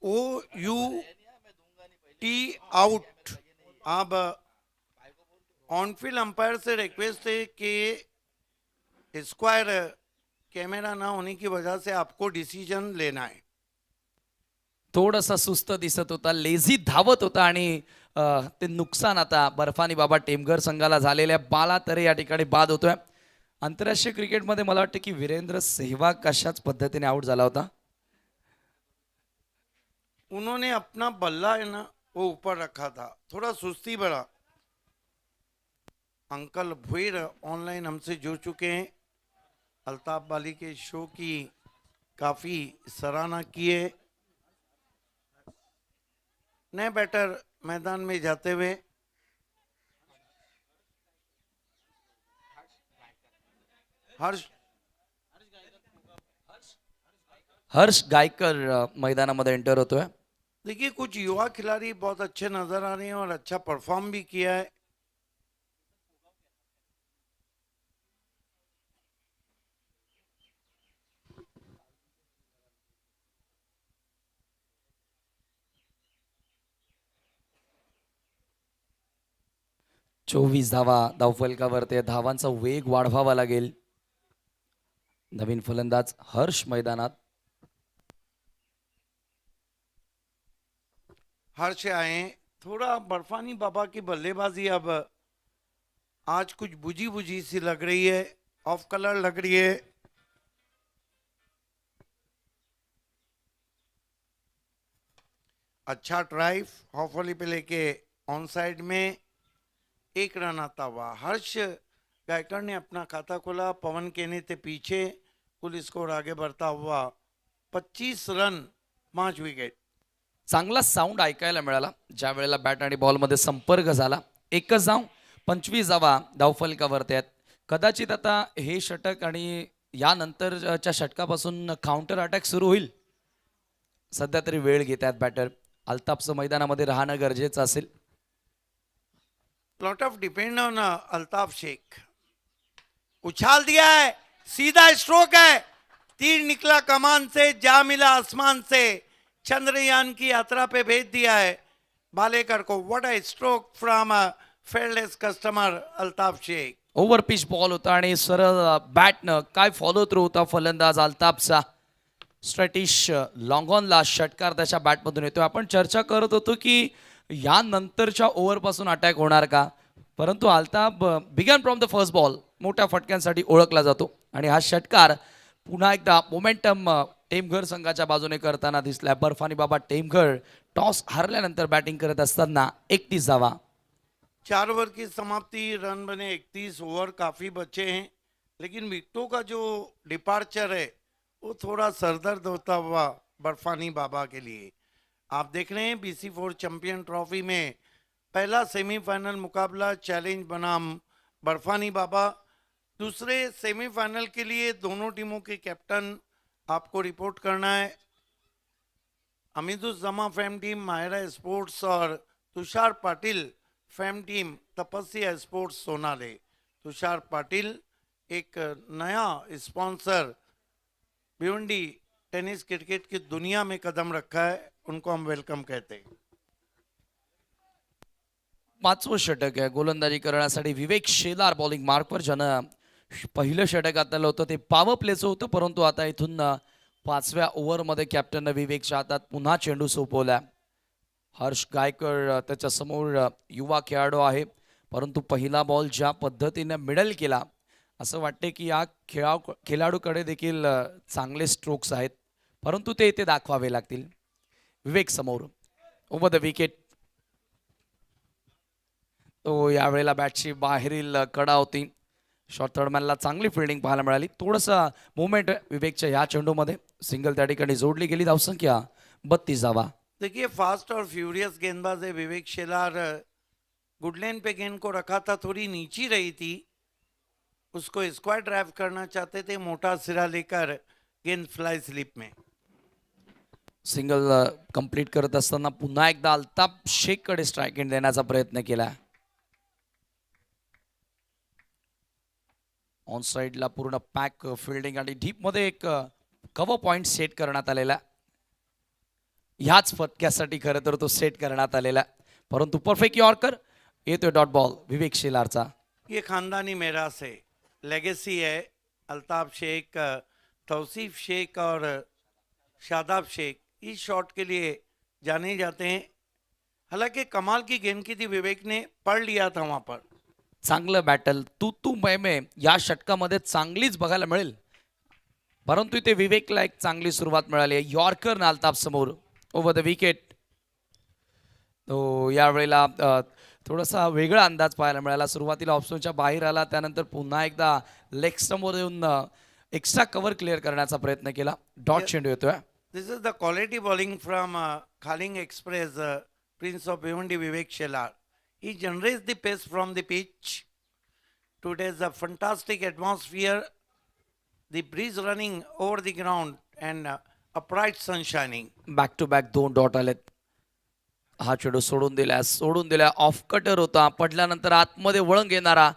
Speaker 1: OUT out. अब ऑन फील्ड अंपायर से रिक्वेस्ट है कि स्क्वायर कैमरा ना होने की वजह से आपको डिसीजन लेना है।
Speaker 2: थोडासा सुस्त दिसत होता, लेझी धावत होता आणि ते नुकसान आता बर्फानी बाबा टेमघर संघाला झालेल्या बाला तरे या ठिकाणी बाद होतोय. आंतरराष्ट्रीय क्रिकेटमध्ये मला वाटतं की वीरेंद्र सेहवाग कशाच पद्धतीने आउट झाला होता.
Speaker 1: उन्होंने अपना बल्ला है ना वो ऊपर रखा था, थोड़ा सुस्ती बढ़ा। अंकल भुईर ऑनलाइन हमसे जुड़ चुके हैं। अल्ताफ बाली के शो की काफी सराहना की है। नए बैटर मैदान में जाते हुए हर्ष
Speaker 2: हर्ष गायकर मैदानामध्ये एंटर होतोय.
Speaker 1: देखिए कुछ युवा खिलाड़ी बहुत अच्छे नजर आ रहे हैं और अच्छा परफॉर्म भी किया है।
Speaker 2: चोवीस धावा धावफलकावरती, धावांचा वेग वाढवावा लागेल. नवीन फलंदाज हर्ष मैदानात.
Speaker 1: हर्ष आए, थोड़ा बर्फानी बाबा की बल्लेबाजी अब आज कुछ बुझी बुझी सी लग रही है, ऑफ कलर लग रही है। अच्छा ड्राइव हॉफली पे लेके ऑन साइड में, एक रन आता हुआ। हर्ष गायकर ने अपना खाता खोला, पवन केने थे पीछे, कुल स्कोर आगे बढ़ता हुआ 25 रन 5 विकेट।
Speaker 2: चांगला साऊंड ऐकायला मिळाला ज्या वेळेला बॅट आणि बॉलमध्ये संपर्क झाला. एकच धाव, 25 धावा धावफलकावरती आहेत. कदाचित आता हे षटक आणि यानंतरच्या षटकापासून काउंटर अटॅक सुरू होईल. सध्या तरी वेळ घेत आहेत बॅटर. अल्ताफचं मैदानामध्ये राहणं गरजेचं असेल.
Speaker 1: Plot off depend on Altaf Shaikh. उछाल दिया है, सीधा स्ट्रोक है, तीर निकला कमान से, जा मिला आसमान से, चंद्रयान की यात्रा पे भेज दिया है भालेकर को। What a stroke from fearless customer Altaf Shaikh.
Speaker 2: Over pitch ball होता आणि सरळ बॅटनं काय फॉलो थ्रू होता फलंदाज अल्ताफचा. स्ट्रॅटिश लॉंग ऑनला षटकार त्याच्या बॅटमधून येतो. आपण चर्चा करत होतो की यानंतरच्या ओव्हरपासून अटॅक होणार का, परंतु Altaf began from the first ball मोठ्या फटक्यांसाठी ओळखला जातो आणि हा षटकार पुन्हा एकदा मोमेंटम टेमघर संघाच्या बाजूने करताना दिसलाय. बर्फानी बाबा टेमघर टॉस हारल्यानंतर बॅटिंग करत असताना 31 धावा.
Speaker 1: 4 ओवर की समाप्ति, रन बने 31, ओवर काफी बचे हैं, लेकिन विकेटों का जो डिपार्चर है वो थोड़ा सरदर्द होता हुआ बर्फानी बाबा के लिए। आप देख रहे हैं BC4 चैंपियन ट्रॉफी में पहला सेमीफाइनल मुकाबला चैलेंज बनाम बर्फानी बाबा। दूसरे सेमीफाइनल के लिए दोनों टीमों के कैप्टन आपको रिपोर्ट करना है। अमीदुज्जमा फैम टीम मायरा स्पोर्ट्स और तुषार पाटिल फैम टीम तपस्या स्पोर्ट्स सोनाले। तुषार पाटिल एक नया स्पॉन्सर भिवंडी टेनिस क्रिकेट की दुनिया में कदम रखा है, उनको हम वेलकम कहते हैं।
Speaker 2: 5वं षटक आहे. गोलंदाजी करण्यासाठी विवेक शेलार बॉलिंग मार्कवर, ज्यानं पहिलं षटक आतलं होतं ते पॉवर प्लेचं होतं, परंतु आता इथून 5व्या ओव्हरमध्ये कॅप्टन विवेकच्या हातात पुन्हा चेंडू सोपवला. हर्ष गायकर त्याच्या समोर युवा खेळाडू आहे, परंतु पहिला बॉल ज्या पद्धतीने मिडल केला, असं वाटते की या खेळाडूकडे देखील चांगले स्ट्रोक्स आहेत, परंतु ते इथे दाखवावे लागतील. विवेक समोर ओव्हर द विकेट. तो यावेळेला बॅटची बाहेरील कडा होती. शॉर्ट थर्डमॅनला चांगली फिल्डिंग पाहायला मिळाली. थोडंसं मुवमेंट विवेकच्या या चेंडूमध्ये. सिंगल त्या ठिकाणी जोडली गेली. धावसंख्या 32 धावा.
Speaker 1: देखिए फास्ट और फ्यूरियस गेंदबाज है विवेक शेलार। गुडलैंड पे गेंद को रखा था, थोड़ी नीची रही थी, उसको स्क्वायर ड्राइव करना चाहते थे, मोटा सिरा लेकर गेंद फ्लाई स्लिप में।
Speaker 2: सिंगल कंप्लीट करत असताना पुन्हा एकदा अल्ताफ शेखकडे स्ट्राईक एंड देण्याचा प्रयत्न केला. ऑन साइडला पूर्ण पॅक फिल्डिंग आणि डीप मध्ये एक कव्हर पॉइंट सेट करण्यात आलेला. ह्याच फटक्यासाठी खरं तर तो सेट करण्यात आलेला आहे. परंतु परफेक्ट यॉर्कर येतोय डॉट बॉल विवेक शेलारचा.
Speaker 1: ये खानदानी मेरास है, लेगेसी है. अल्ताफ शेख, तौसीफ शेख और शादाब शेख इस शॉट के लिए जाने जाते हैं. हालांकि कमाल की गेंद की थी, विवेक ने पढ़ लिया था वहां पर.
Speaker 2: चांगलं बॅटल तू मै या षटकामध्ये चांगलीच बघायला मिळेल. परंतु इथे विवेकला एक चांगली सुरुवात मिळाली आहे. यॉर्कर अल्ताफ समोर ओव्हर द विकेट. तो यावेळेला थोडासा वेगळा अंदाज पाहायला मिळाला. सुरुवातीला ऑप्शनच्या बाहेर आला, त्यानंतर पुन्हा एकदा लेग स्टंपवर येऊन एक्स्ट्रा कव्हर क्लिअर करण्याचा प्रयत्न केला. डॉट चेंडू येतोय.
Speaker 1: This is the quality bowling from Khaling Express, Prince of Bhiwandi Vivek Shelar. He generates the pace from the pitch. Today's a fantastic atmosphere, the breeze running over the ground and a bright sun shining.
Speaker 2: Back to back 2 dot आलेत. हा चेंडू सोडून दिला. Off cutter होता, पडल्यानंतर आतमध्ये वळण घेणारा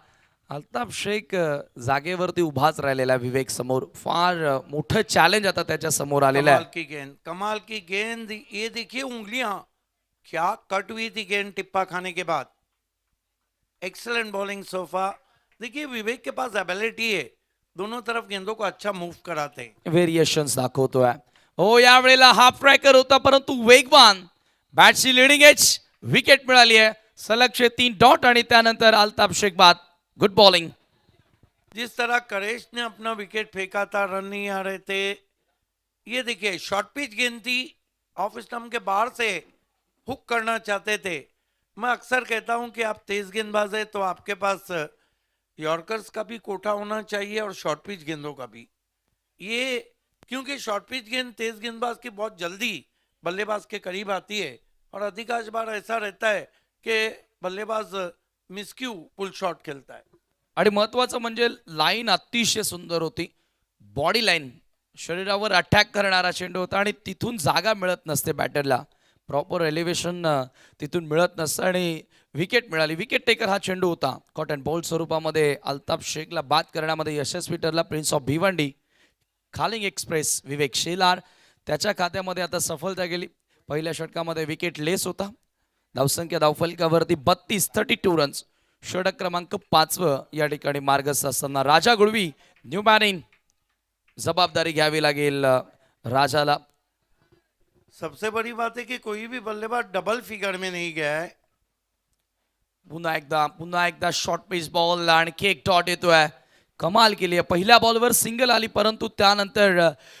Speaker 2: अल्ताफ शेख जागेवरती उभाच राहिलेला विवेक समोर. फार मोठं चॅलेंज आता त्याच्या समोर आलेलं आहे.
Speaker 1: कमाल की गेंद. ये देखिए उंगलियां क्या कट हुई थी गेंद टिप्पा खाने के बाद. Excellent bowling sofa. देखिए विवेक के पास एबिलिटी है, दोनों तरफ गेंदों को अच्छा मूव कराते हैं.
Speaker 2: व्हेरिएशन्स दाखवतोय. हो यावेळेला हाफ ट्रॅकर होता, परंतु वेगवान बॅटची लिडिंग एज. विकेट मिळाली आहे. सलगचे 3 डॉट आणि त्यानंतर अल्ताफ शेख बाद. Good bowling.
Speaker 1: जिस तरह करेश ने अपना विकेट फेंका था, रन नहीं आ रहे थे. ये देखिए शॉर्ट पिच गेंद थी, ऑफ स्टंप के बाहर से हुक करना चाहते थे. मैं अक्सर कहता हूं कि आप तेज गेंदबाज है तो आपके पास यॉर्कर्स का भी कोटा होना चाहिए और शॉर्ट पिच गेंदों का भी. ये क्योंकि शॉर्ट पिच गेंद तेज गेंदबाज की बहुत जल्दी बल्लेबाज के करीब आती है और अधिकांश बार ऐसा रहता है कि बल्लेबाज मिसक्यू पुल शॉट खेलता है.
Speaker 2: आणि महत्वाचं म्हणजे लाईन अतिशय सुंदर होती. बॉडी लाईन शरीरावर अटॅक करणारा चेंडू होता आणि तिथून जागा मिळत नसते बॅटरला. प्रॉपर एलिव्हेशन तिथून मिळत नसतं आणि विकेट मिळाली. विकेट टेकर हा चेंडू होता. कॉट अँड बॉल स्वरूपामध्ये अल्ताफ शेखला बाद करण्यामध्ये यशस्वी ठरला prince of Bhiwandi. Khaling express विवेक शेलार त्याच्या खात्यामध्ये आता सफलता गेली. पहिल्या षटकामध्ये विकेट लेस होता. धावसंख्या धावफलकावरती 32 रन्स. षटक क्रमांक 5 या ठिकाणी मार्गस्थ असताना राजा गुळवी न्यू मॅन. जबाबदारी घ्यावी लागेल राजाला.
Speaker 1: सबसे बड़ी बात है कि कोई भी बल्लेबाज डबल फिगर में नहीं गया है.
Speaker 2: पुन्हा एकदा शॉर्ट पिच बॉल आणखी एक डॉट येतोय. कमाल केली आहे. पहिल्या बॉलवर सिंगल आली, परंतु त्यानंतर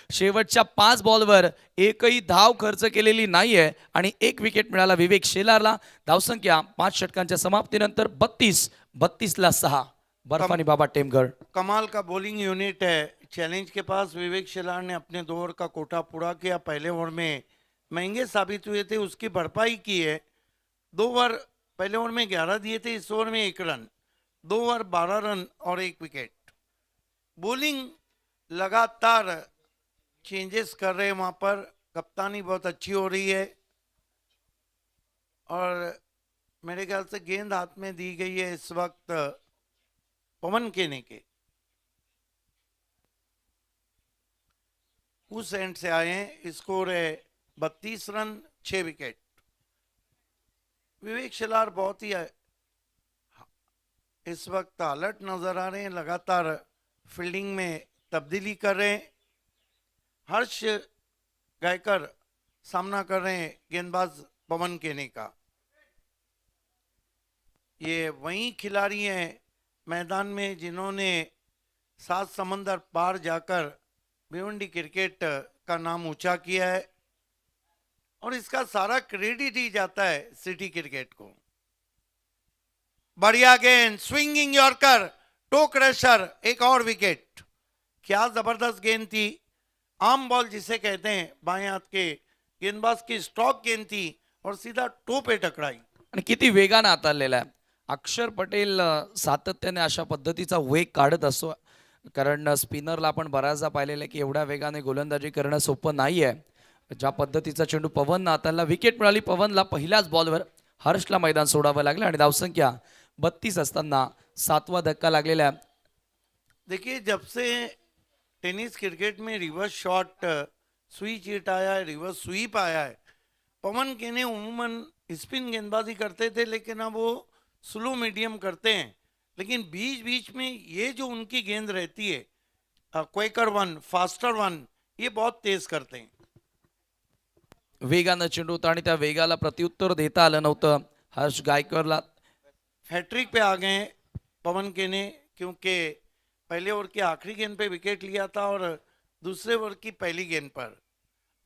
Speaker 2: शेवटच्या 5 बॉलवर एकही धाव खर्च केलेली नाहीये आणि 1 विकेट मिळाला विवेक शेलारला. धावसंख्या 5 षटकांच्या समाप्तीनंतर 32-32 बर्फानी बाबा टेमघर.
Speaker 1: कमाल का बॉलिंग यूनिट है चैलेंज के पास. विवेक शेलार ने अपने 2 ओवर का कोटा पूरा किया. पहले ओवर में महंगे साबित हुए थे, उसकी भरपाई की है. 2 ओवर पहले ओवर में 11 दिए थे, इस ओवर में 1 रन. 2 ओवर 12 रन और 1 विकेट. बॉलिंग लगातार चेंजेस कर रहे हैं वहां पर. कप्तानी बहुत अच्छी हो रही है और मेरे ख्याल से गेंद हाथ में दी गई है इस वक्त पवन केने के. उस एंड से आए हैं. स्कोर है 32 रन 6 विकेट. विवेक शेलार बहुत ही इस वक्त अलर्ट नजर आ रहे हैं. लगातार फील्डिंग में तब्दीली कर रहे हैं. हर्ष गायकर सामना कर रहे हैं गेंदबाज पवन केने का. ये वही खिलाड़ी हैं मैदान में जिन्होंने 7 समंदर पार जाकर भिवंडी क्रिकेट का नाम ऊंचा किया है और इसका सारा क्रेडिट ही जाता है सिटी क्रिकेट को. बढ़िया गेंद, स्विंगिंग यॉर्कर, टो क्रशर, एक और विकेट. क्या जबरदस्त गेंद थी. आम बॉल जिसे कहते हैं, बाएं हाथ के गेंदबाज की स्ट्रोक गेंद थी और सीधा टो पे टकराई.
Speaker 2: आणि किती वेगानं हाताळलेला आहे. अक्षर पटेल सातत्याने अशा पद्धतीचा वेग काढत असतो. कारण स्पिनरला आपण बऱ्याचदा पाहिलेलं आहे की एवढ्या वेगाने गोलंदाजी करणं सोपं नाही आहे. ज्या पद्धतीचा चेंडू पवन हाताळला. विकेट मिळाली पवनला. पहिल्याच बॉलवर हर्षला मैदान सोडावं लागलं आणि धावसंख्या 32 असताना 7वा धक्का लागलेला आहे.
Speaker 1: देखिए जब से टेनिस क्रिकेट में रिवर्स शॉट स्विच हिट आया है, रिवर्स स्वीप आया है, पवन केने उमूमन स्पिन गेंदबाजी करते थे, लेकिन अब वो स्लो मीडियम करते हैं। लेकिन बीच बीच में ये जो उनकी गेंद रहती है, क्वेकर वन, फास्टर वन, ये बहुत तेज करते हैं।
Speaker 2: वेगानं चेंडू होता आणि त्या वेगाला प्रत्युत्तर देता आलं नव्हतं हर्ष गायकरला.
Speaker 1: हैट्रिक पे आ गए हैं पवन केने, क्योंकि पहले ओवर की आखिरी गेंद पे विकेट लिया था और दूसरे ओवर की पहली गेंद पर।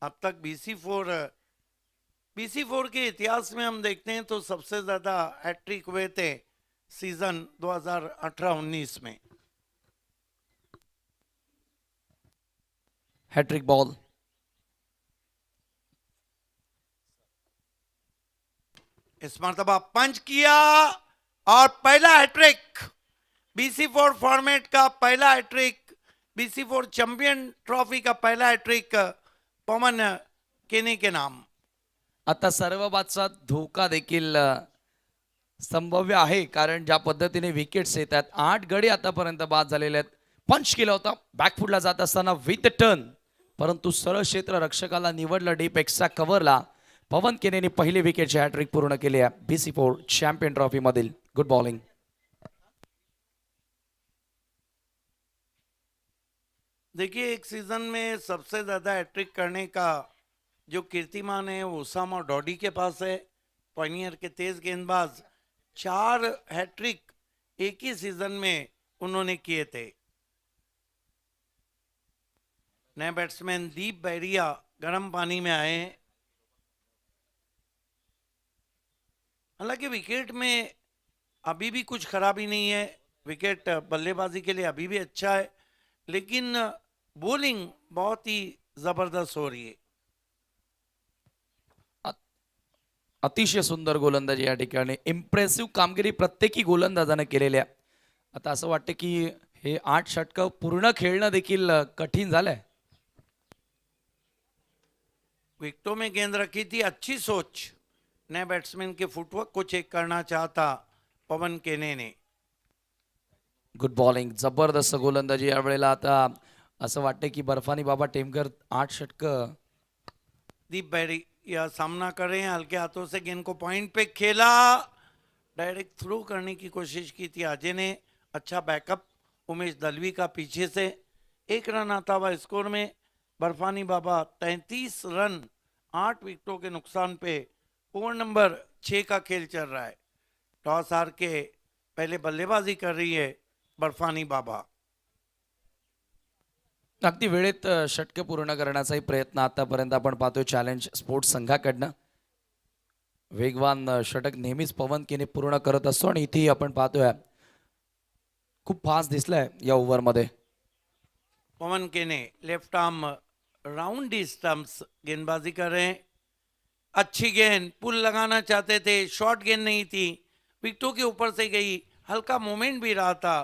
Speaker 1: अब तक BC4 के इतिहास में हम देखते हैं तो सबसे ज्यादा हैट्रिक हुए थे सीजन 2018-19 में।
Speaker 2: Hat trick ball.
Speaker 1: इस मर्तबा पंच किया और पहला हैट्रिक, BC4 फॉर्मेट का पहला हैट्रिक, BC4 चैंपियन ट्रॉफी का पहला हैट्रिक पवन केने के नाम।
Speaker 2: आता सर्व बादचा धोका देखील संभाव्य आहे, कारण ज्या पद्धतीने विकेट्स येतात 8 गडी आतापर्यंत बाद झालेले आहेत. पंच केला होता बॅकफुटला जात असताना विथ टर्न, परंतु सरळ क्षेत्र रक्षकाला निवडलं डीप एक्स्ट्रा कव्हरला. पवन केनेने पहिली विकेटची हॅट्रिक पूर्ण केली आहे BC4 चॅम्पियन ट्रॉफी मधील. Good bowling.
Speaker 1: देखिए, एक सीजन में सबसे ज्यादा हैट्रिक करने का जो कीर्तिमान है वो ओसामा डॉडी के पास है। पॉइनियर के तेज गेंदबाज 4 हैट्रिक एक ही सीजन में उन्होंने किए थे। नए बैट्समैन दीप बैरिया गर्म पानी में आए हैं। हालांकि विकेट में अभी भी कुछ खराबी नहीं है, विकेट बल्लेबाजी के लिए अभी भी अच्छा है, लेकिन बॉलिंग बहुत ही जबरदस्त हो रही है।
Speaker 2: अतिशय सुंदर गोलंदाजी या ठिकाणी. इम्प्रेसिव्ह कामगिरी प्रत्येकी गोलंदाजाने केलेली आहे. आता असं वाटतं की हे 8 षटकं पूर्ण खेळणं देखील कठीण झालंय.
Speaker 1: विकेटों में गेंद रखी थी, अच्छी सोच। नए बैट्समैन के फुटवर्क को चेक करना चाहता पवन केने ने।
Speaker 2: Good bowling. जबरदस्त गोलंदाजी यावेळेला. आता असं वाटतं की बर्फानी बाबा टेमकर 8 षटकं.
Speaker 1: दीप बैरी या सामना कर रहे हैं, हल्के हाथों से गेंद को पॉइंट पे खेला, डायरेक्ट थ्रू करने की कोशिश की थी अजय ने। अच्छा बैकअप उमेश दलवी का पीछे से। 1 रन आता हुआ स्कोर में। बर्फानी बाबा 33 रन 8 विकेटों के नुकसान पे ओवर नंबर 6 का खेल चल रहा है। टॉस हार के पहले बल्लेबाजी कर रही है बर्फानी बाबा।
Speaker 2: अगदी वेळेत षटके पूर्ण करण्याचाही प्रयत्न आतापर्यंत आपण पाहतोय चॅलेंज स्पोर्ट्स संघाकडनं. वेगवान षटक नेहमीच पवन केने पूर्ण करत असतो आणि इथेही आपण पाहतोय खूप फास्ट दिसलाय या ओव्हरमध्ये.
Speaker 1: पवन केने left arm round D stumps गेंदबाजी कर रहे हैं। अच्छी गेंद, पुल लगाना चाहते थे, शॉर्ट गेंद नहीं थी, विकेटों के ऊपर से गई, हल्का मोमेंट भी रहा था।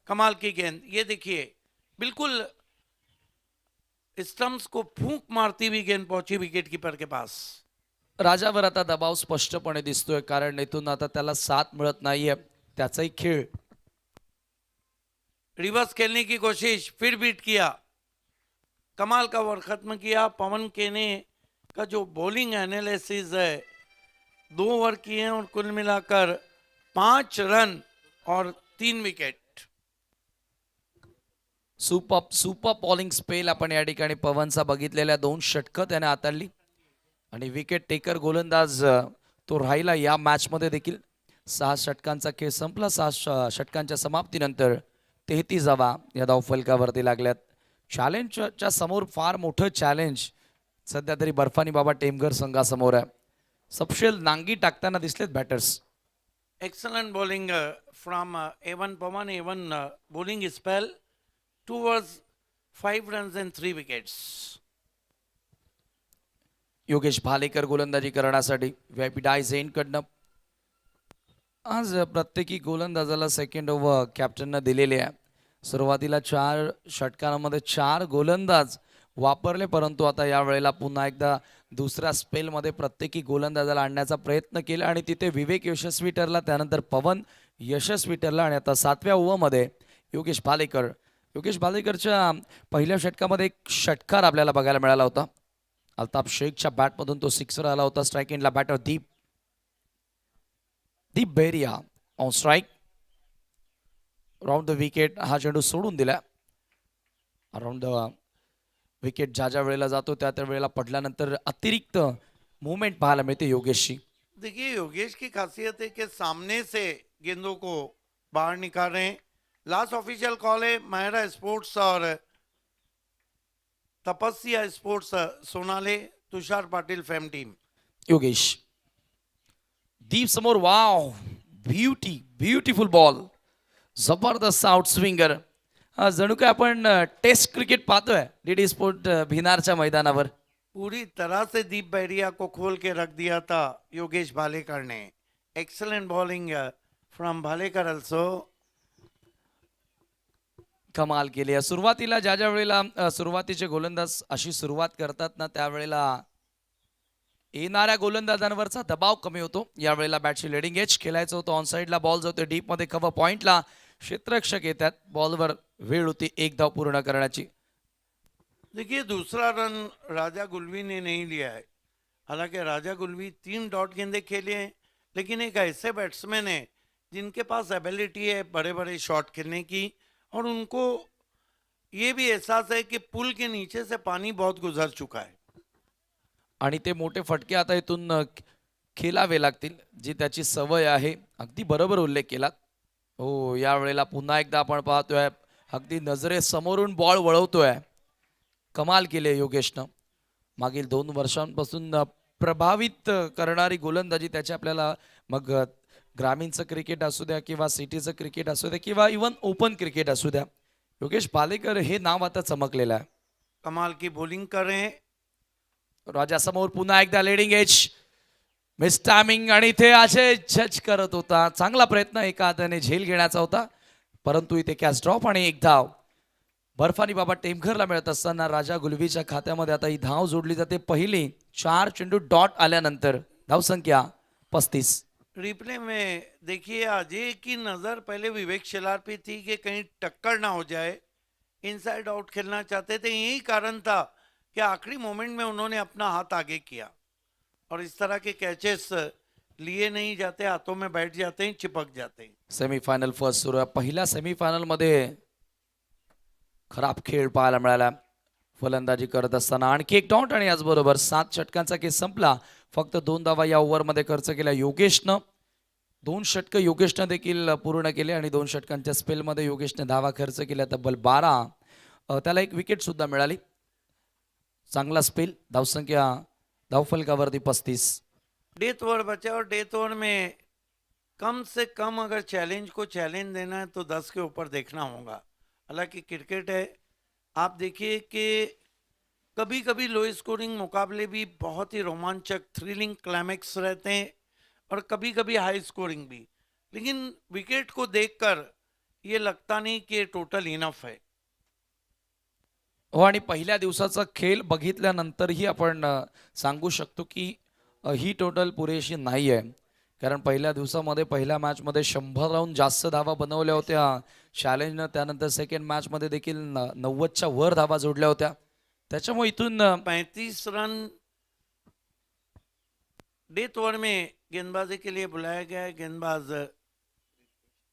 Speaker 1: कमाल की गेंद, ये देखिए बिल्कुल स्टंप्स को फूंक मारती हुई गेंद पहुंची विकेट कीपर के पास।
Speaker 2: राजावर आता दबाव स्पष्टपणे दिसतोय, कारण इथून आता त्याला साथ मिळत नाहीये. त्याचाही खेळ.
Speaker 1: रिवर्स खेलने की कोशिश, फिर बीट किया, कमाल का ओवर खत्म किया। पवन केने का जो बॉलिंग एनालिसिस है, 2 ओवर किए हैं और कुल मिलाकर 5 रन और 3 विकेट।
Speaker 2: सुपर बॉलिंग स्पेल आपण या ठिकाणी पवनचा बघितलेल्या. 2 षटकं त्याने हाताळली आणि विकेट टेकर गोलंदाज तो राहिला या मॅच मध्ये देखील. 6 षटकांचा खेळ संपला. 6 षटकांच्या समाप्तीनंतर 33वा या धावफलकावरती लागल्यात. चॅलेंजच्या समोर फार मोठं चॅलेंज सध्या तरी बर्फानी बाबा टेमघर संघासमोर आहे. सपशेल नांगी टाकताना दिसलेत batters.
Speaker 1: Excellent bowling from A1 Pawan, A1 bowling spell. 2 overs, 5 runs and 3 wickets.
Speaker 2: Yogesh Bhalekar गोलंदाजी करण्यासाठी VIP डायस कडनं. आज प्रत्येकी गोलंदाजाला सेकंड ओव्हर कॅप्टननं दिलेले आहे. सुरुवातीला 4 षटकांमध्ये 4 गोलंदाज वापरले, परंतु आता या वेळेला पुन्हा एकदा दुसऱ्या स्पेलमध्ये प्रत्येकी गोलंदाजाला आणण्याचा प्रयत्न केला आणि तिथे विवेक यशस्वी ठरला, त्यानंतर पवन यशस्वी ठरला आणि आता 7व्या ओव्हरमध्ये योगेश भालेकरच्या पहिल्या षटकामध्ये एक षटकार आपल्याला बघायला मिळाला होता. अल्ताफ शेखच्या बॅटमधून तो सिक्सर आला होता. स्ट्राईक एंडला batter Deep Beria on strike. Round the wicket हा चेंडू सोडून दिला. अराउंड द विकेट ज्या ज्या वेळेला जातो त्या त्या वेळेला पडल्यानंतर अतिरिक्त मूवमेंट पाहायला मिळते योगेशची.
Speaker 1: देखिए योगेश की खासियत है कि सामने से गेंदों को बाहर निकाल रहे हैं. लास्ट ऑफिशियल कॉल है मायरा स्पोर्ट्स और तपस्या sports सोनाले Tushar Patil fame team.
Speaker 2: Yogesh दीप समोर. वाव ब्युटिफुल बॉल. जबरदस्त आउट स्विंगर. जणू काय आपण टेस्ट क्रिकेट पाहतोय डीडी स्पोर्ट भिनारच्या मैदानावर.
Speaker 1: पूरी तरह से दीप बैरिया को खोल के रख दिया था योगेश भालेकर ने. Excellent bowling from Bhalekar also.
Speaker 2: कमाल केली आहे. सुरुवातीला ज्या ज्या वेळेला सुरुवातीचे गोलंदाज अशी सुरुवात करतात ना त्यावेळेला येणाऱ्या गोलंदाजांवरचा दबाव कमी होतो. यावेळेला बॅटची लेडिंग एज खेळायचं होतं. ऑन साईडला बॉल जातोय डीप मध्ये. कव्हर पॉइंटला क्षेत्ररक्षक येतात. बॉलवर वेळ होती एक धाव पूर्ण करण्याची.
Speaker 1: देखिए दूसरा रन राजा गुलवी ने नहीं लिया है. हालांकि राजा गुलवी 3 डॉट गेंदे खेले हैं, लेकिन एक ऐसे बैट्समैन है जिनके पास एबिलिटी है बड़े बड़े शॉट खेलने की, और उनको ये भी एहसास है कि पुल के नीचे से पानी बहुत गुजर चुका है.
Speaker 2: आणि ते मोठे फटके आता इथून खेळावे लागतील जी त्याची सवय आहे. अगदी बरोबर उल्लेख केला. हो यावेळेला पुन्हा एकदा आपण पाहतोय अगदी नजरेसमोरून बॉल वळवतोय. कमाल केले योगेशनं. मागील 2 वर्षांपासून प्रभावित करणारी गोलंदाजी त्याची आपल्याला मग ग्रामीणचं क्रिकेट असू द्या किंवा सिटीचं क्रिकेट असू द्या किंवा इवन ओपन क्रिकेट असू द्या, योगेश भालेकर हे नाव आता चमकलेलं आहे.
Speaker 1: कमाल की बॉलिंग कर रहे हैं.
Speaker 2: राजा समोर पुन्हा एकदा लेडिंग एज. मिस टायमिंग आणि इथे अजय जज करत होता. चांगला प्रयत्न एका हाताने झेल घेण्याचा होता, परंतु इथे कॅच ड्रॉप आणि एक धाव. बर्फानी बाबा टेमघरला मिळत असताना राजा गुलवीच्या खात्यामध्ये आता ही धाव जोडली जाते. पहिली 4 चेंडू डॉट आल्यानंतर धावसंख्या 35.
Speaker 1: रिप्ले में देखिए अजय की नज़र पहले विवेक शेलार पे थी कि कहीं टक्कर ना हो जाए. इनसाइड आउट खेलना चाहते थे. यही कारण था कि आखिरी मोमेंट में उन्होंने अपना हाथ आगे किया, और इस तरह के कैचेस लिए नहीं जाते, हाथों में बैठ जाते हैं, चिपक जाते हैं.
Speaker 2: सेमीफायनल फर्स्ट सुरू आहे. पहिल्या सेमीफायनल मध्ये खराब खेळ पाहायला मिळाला. फलंदाजी करत असताना आणखी एक डॉट आणि याचबरोबर 7 षटकांचा केस संपला. फक्त 2 धावा या ओव्हरमध्ये खर्च केल्या योगेशनं. 2 षटकं योगेशनं देखील पूर्ण केले आणि 2 षटकांच्या स्पेलमध्ये योगेशने धावा खर्च केल्या तब्बल 12. त्याला एक विकेट सुद्धा मिळाली. चांगला स्पेल. धावसंख्या धावफलकावरती 35.
Speaker 1: डेथ ओवर बचा, और डेथ ओवर में कम से कम अगर चैलेंज को चैलेंज देना है तो 10 के ऊपर देखना होगा. हालांकि क्रिकेट है, आप देखिए कि कभी कभी लो स्कोरिंग मुकाबले भी बहुत ही रोमांचक थ्रिलिंग क्लाइमेक्स रहते हैं, और कभी कभी हाई स्कोरिंग भी. लेकिन विकेट को देखकर ये लगता नहीं कि ये टोटल इनफ है.
Speaker 2: हो आणि पहिल्या दिवसाचा खेळ बघितल्यानंतरही आपण सांगू शकतो की ही टोटल पुरेशी नाही आहे. कारण पहिल्या दिवसामध्ये पहिल्या मॅचमध्ये 100 जास्त धावा बनवल्या होत्या चॅलेंजनं. त्यानंतर सेकंड मॅचमध्ये देखील 90च्या वर धावा जोडल्या होत्या. त्याच्यामुळे इथून
Speaker 1: 35 रन डेथ ओवर में गेंदबाजी के लिए बुलाया गया है गेंदबाज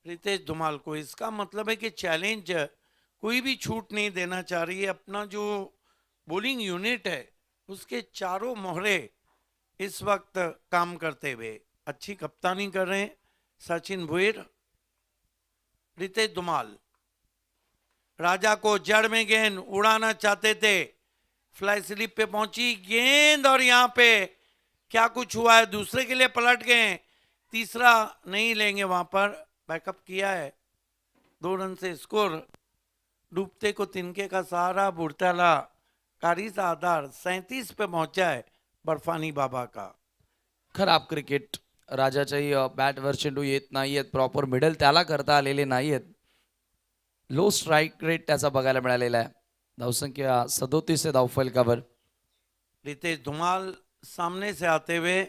Speaker 1: रितेश धुमाल को. इसका मतलब है कि चैलेंज कोई भी छूट नहीं देना चाह रही है. अपना जो बॉलिंग यूनिट है उसके चारों मोहरे इस वक्त काम करते हुए अच्छी कप्तानी कर रहे हैं. सचिन भुईर, रितेश धुमाल. राजा को जड़ में गेंद उड़ाना चाहते थे, फ्लाई स्लिप पे पहुंची गेंद, और यहाँ पे क्या कुछ हुआ है. दूसरे के लिए पलट गए, तीसरा नहीं लेंगे. वहां पर बैकअप किया है. 2 रन से स्कोर. डूबते को तिनके का सहारा, बुढ़ताला कारीचा आधार. 37 पे पहुंचा है बर्फानी बाबा का.
Speaker 2: खराब क्रिकेट. राजाच्याही बॅटवर चेंडू येत नाहीयेत. प्रॉपर मिडल त्याला करता आलेले नाहीयेत. लो स्ट्राईक रेट त्याचा बघायला मिळालेला आहे. धावसंख्या 37 आहे धावफलकावर.
Speaker 1: रितेश धुमाल सामने से आते हुए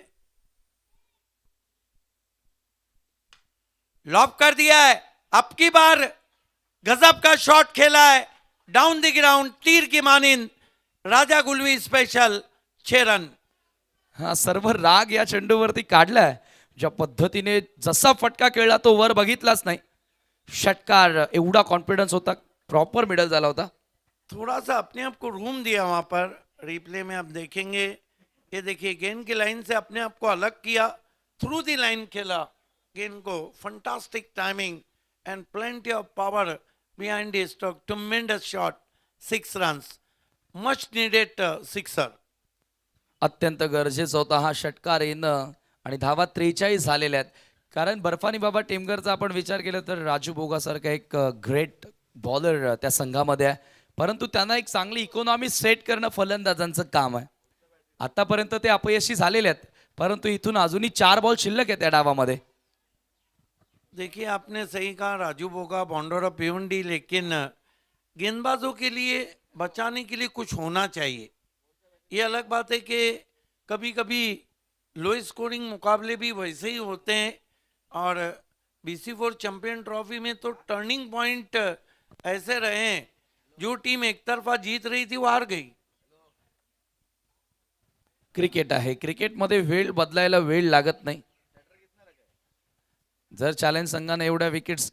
Speaker 1: लॉब कर दिया है. अब की बार गजब का शॉट खेला है डाउन द ग्राउंड, तीर की मानिंद. राजा गुलवी स्पेशल 6 रन.
Speaker 2: हा सर्व राग या चेंडूवरती काढलाय. ज्या पद्धतीने जसा फटका खेळला तो वर बघितलाच नाही. षटकार एवढा कॉन्फिडन्स होता, प्रॉपर मिडल झाला होता.
Speaker 1: थोड़ा सा अपने आप को रूम दिया वहां पर. रिप्ले में आप देखेंगे, ये देखिए गेंद की लाइन से अपने आप को अलग किया, थ्रू दी लाइन खेला गेंद को. Fantastic timing and plenty of power behind the stroke. ट्रेमेंडस shot. 6 runs. Much needed sixer.
Speaker 2: अत्यंत गरजेचा होता हा षटकार येणं आणि धावा 43 झालेल्या आहेत. कारण बर्फानी बाबा टेमघरचा आपण विचार केला तर राजू बोगासारखा एक ग्रेट बॉलर त्या संघामध्ये आहे, परंतु त्यांना एक चांगली इकॉनॉमी सेट करणं फलंदाजांचं काम आहे. आतापर्यंत ते अपयशी झालेले आहेत, परंतु इथून अजूनही 4 बॉल शिल्लक आहेत त्या डावामध्ये.
Speaker 1: देखिए आपने सही कहा, राजू बोगा बॉन्डर ऑफ भिवंडी, लेकिन गेंदबाजों के लिए बचाने के लिए कुछ होना चाहिए. ये अलग बात है कि कभी कभी लो स्कोरिंग मुकाबले भी वैसे ही होते हैं, और BC4 चैंपियन ट्रॉफी में तो टर्निंग पॉइंट ऐसे रहे हैं, जो टीम एक तरफा जीत रही थी वो हार गई.
Speaker 2: क्रिकेट आहे, क्रिकेटमध्ये वेळ बदलायला वेळ लागत नाही. जर चॅलेंज संघाने एवढ्या विकेट्स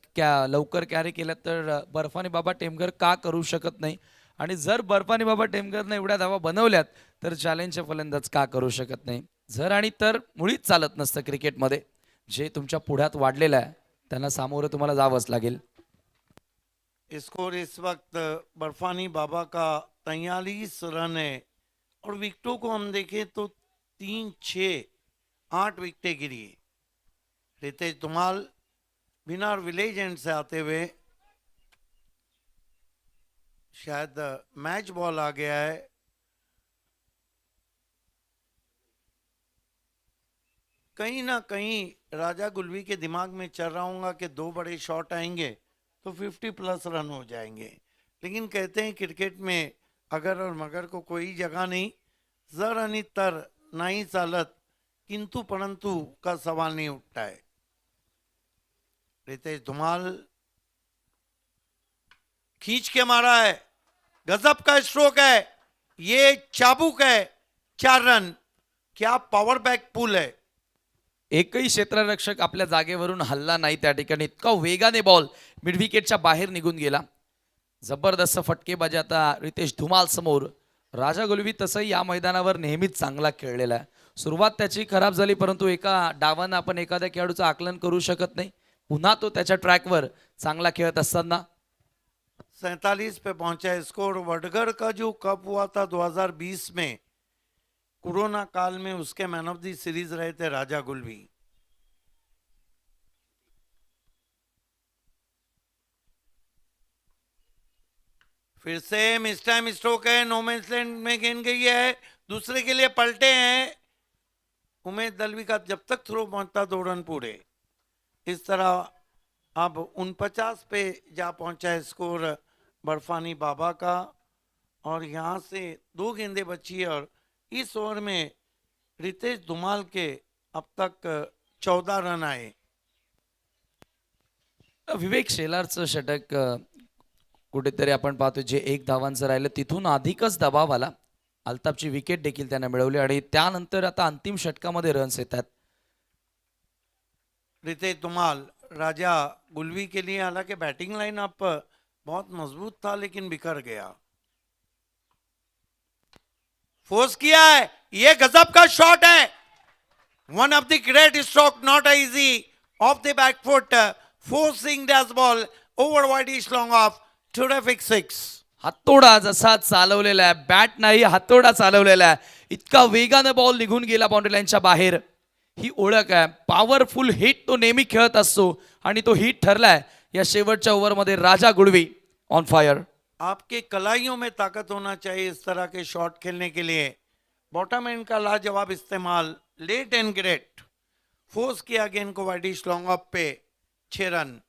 Speaker 2: लवकर कॅरी केल्या तर बर्फानी बाबा टेमघर का करू शकत नाही, आणि जर बर्फानी बाबा टेमघरने एवढ्या धावा बनवल्यात तर चॅलेंजचे फलंदाज का करू शकत नाही. जर आणि तर मुळीच चालत नसतं क्रिकेटमध्ये. जे तुमच्या पुढ्यात वाढलेलं आहे त्यांना सामोरं तुम्हाला जावंच लागेल.
Speaker 1: स्कोर इस वक्त बर्फानी बाबा का 43 रन है, और विकेटों को हम देखें तो 3, 6, 8 विकेटें गिरी. रितेश धुमाल बिना विलेज एंड से आते हुए, शायद मैच बॉल आ गया है. कहीं ना कहीं राजा गुलवी के दिमाग में चल रहा होगा कि 2 बड़े शॉट आएंगे तो 50+ रन हो जाएंगे. लेकिन कहते हैं क्रिकेट में अगर और मगर को कोई जगह नहीं. जर आणि तर नाही चालत, किंतु परंतु का सवाल नहीं उठता है. रितेश धुमाल खींच के मारा है, गजब का स्ट्रोक है, ये चाबुक है. 4 रन. क्या पावर बैक पुल है.
Speaker 2: एकही क्षेत्ररक्षक आपल्या जागेवरून हल्ला नाही त्या ठिकाणी. इतका वेगाने बॉल मिडविकेटच्या बाहेर निघून गेला. जबरदस्त फटकेबाजी आता रितेश धुमाल समोर. राजा गुलवी तसंही या मैदानावर नेहमीच चांगला खेळलेला आहे. सुरुवात त्याची खराब झाली, परंतु एका डावानं आपण एखाद्या खेळाडूचं आकलन करू शकत नाही. पुन्हा तो त्याच्या ट्रॅकवर चांगला खेळत असताना
Speaker 1: 47 पे पहुंचा है स्कोर. वडगढ़ का जो कप हुआ था 2020 में, कोरोना काल में, उसके मैन ऑफ द सीरीज रहे थे राजा गुलवी. फिर से मिस टाइम स्ट्रोक है. नो मैंस लैंड में गेंद गई है, दूसरे के लिए पलटे हैं. उमेश दलवी का जब तक थ्रो पहुंचता 2 रन पूरे. इस तरह अब 49 पे जा पहुंचा है स्कोर बर्फानी बाबा का, और यहाँ से 2 गेंदें बची है, और इस ओवर में रितेश धुमाल के अब तक 14 रन आए.
Speaker 2: विवेक शेलारचं षटक कुठेतरी आपण पाहतो जे 1 धावांचं राहिलं तिथून अधिकच दबाव आला. अल्ताफची विकेट देखील त्याने मिळवली, आणि त्यानंतर आता अंतिम षटकामध्ये रन्स येतात.
Speaker 1: रितेश धुमाल राजा गुलवी के लिए, हालांकि बैटिंग लाइन अप बहुत मजबूत था, लेकिन बिखर गया. फोर्स किया है, ये गजब का शॉट है. One of the great stroke, not easy, of the back foot, forcing dash ball over widish long off. Terrific 6.
Speaker 2: हातोडा जसा चालवलेला आहे, बॅट नाही हातोडा चालवलेला आहे. इतका वेगाने बॉल निघून गेला बाउंड्री लाईनच्या बाहेर. ही ओळख आहे. पॉवरफुल हिट तो नेहमी खेळत असतो, आणि तो हिट ठरलाय या शेवटच्या ओव्हरमध्ये. राजा गुलवी ऑन फायर.
Speaker 1: आपके कलाइयों में ताकत होना चाहिए इस तरह के शॉट खेलने के लिए. बॉटम एंड का लाजवाब इस्तेमाल, लेट एंड ग्रेट. फोर्स किया गेंद को वाइडिश लॉन्ग ऑफ पे. 6 रन.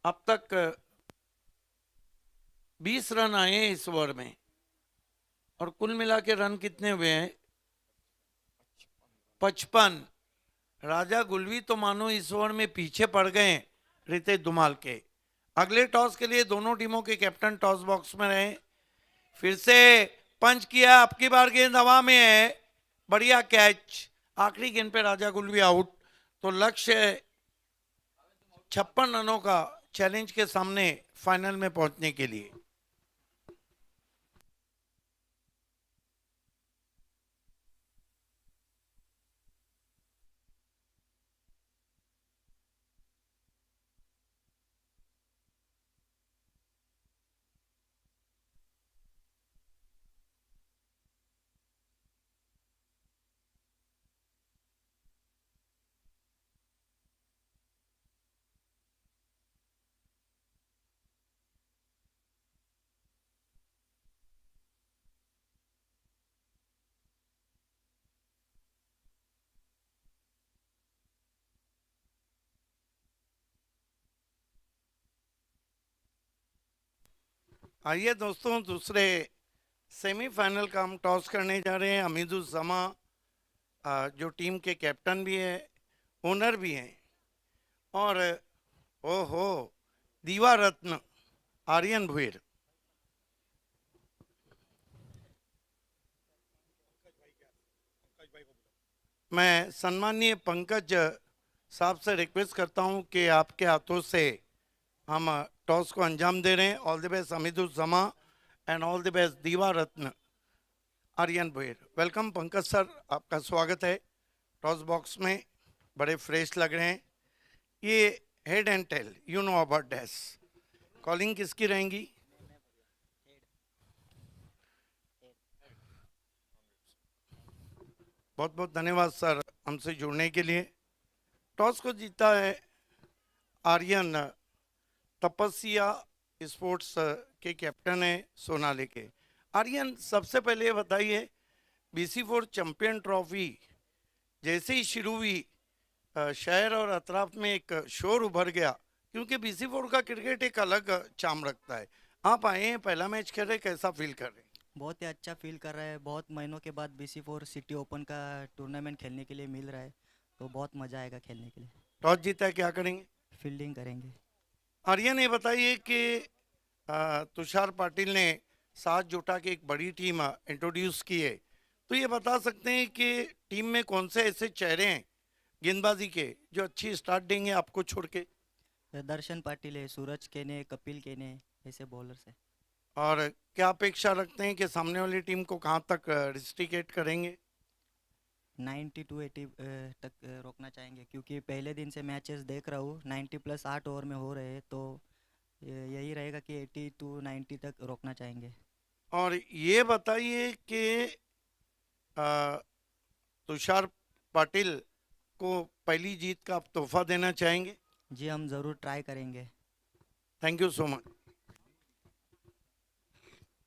Speaker 1: अब तक 20 रन आए हैं इस ओवर में, और कुल मिला के रन कितने हुए हैं? 55. राजा गुलवी तो मानो इस ओवर में पीछे पड़ गए रितेश धुमाल के. अगले टॉस के लिए दोनों टीमों के कैप्टन टॉस बॉक्स में रहे. फिर से पंच किया, अब की बार गेंद हवा में है. बढ़िया कैच, आखिरी गेंद पे राजा गुल भी आउट। तो लक्ष्य 56 रनों का चैलेंज के सामने फाइनल में पहुंचने के लिए। आइए दोस्तों, दूसरे सेमीफाइनल का हम टॉस करने जा रहे हैं। हमीदुज्जमा जो टीम के कैप्टन भी है, ओनर भी हैं, और ओहो दीवा रत्न आर्यन भुईर। मैं सम्माननीय पंकज साहब से रिक्वेस्ट करता हूं कि आपके हाथों से हम टॉस को अंजाम दे रहे हैं। All the best Hamiduzzama and all the best Diva Ratna Aryan Bhoir. Welcome Pankaj sir, आपका स्वागत है टॉस बॉक्स में। बड़े फ्रेश लग रहे हैं। ये head and tail, you know about dash. Calling किसकी रहेंगी? बहुत बहुत धन्यवाद सर हमसे जुड़ने के लिए। टॉस को जीता है आर्यन, तपस्या स्पोर्ट्स के कैप्टन है सोनाली के। आर्यन, सबसे पहले ये बताइए, BC4 चैंपियन ट्रॉफी जैसे ही शुरू हुई शहर और अतराफ में एक शोर उभर गया, क्योंकि BC4 का क्रिकेट एक अलग चाम रखता है। आप आए हैं, पहला मैच खेल रहे, कैसा फील कर रहे हैं?
Speaker 3: बहुत ही अच्छा फील कर रहा है। बहुत महीनों के बाद BC4 सिटी ओपन का टूर्नामेंट खेलने के लिए मिल रहा है, तो बहुत मज़ा आएगा खेलने के लिए।
Speaker 1: टॉस जीता है, क्या करेंगे?
Speaker 3: फील्डिंग करेंगे।
Speaker 1: आर्यन, ये बताइए कि तुषार पाटिल ने साथ जुटा के एक बड़ी टीम इंट्रोड्यूस की है, तो ये बता सकते हैं कि टीम में कौन से ऐसे चेहरे हैं गेंदबाजी के जो अच्छी स्टार्ट देंगे आपको छोड़ के?
Speaker 3: दर्शन पाटिल है, सूरज केने, कपिल केने, ऐसे बॉलर्स है।
Speaker 1: और क्या अपेक्षा रखते हैं कि सामने वाली टीम को कहाँ तक रिस्ट्रिकेट करेंगे?
Speaker 3: 90 टू 80 तक रोकना चाहेंगे, क्योंकि पहले दिन से मैचेस देख रहा हूँ 90 प्लस 8 ओवर में हो रहे हैं, तो यही रहेगा कि 80 टू 90 तक रोकना चाहेंगे।
Speaker 1: और ये बताइए कि अ, तुषार पाटिल को पहली जीत का आप तोहफा देना चाहेंगे?
Speaker 3: जी, हम ज़रूर ट्राई करेंगे।
Speaker 1: Thank you so much.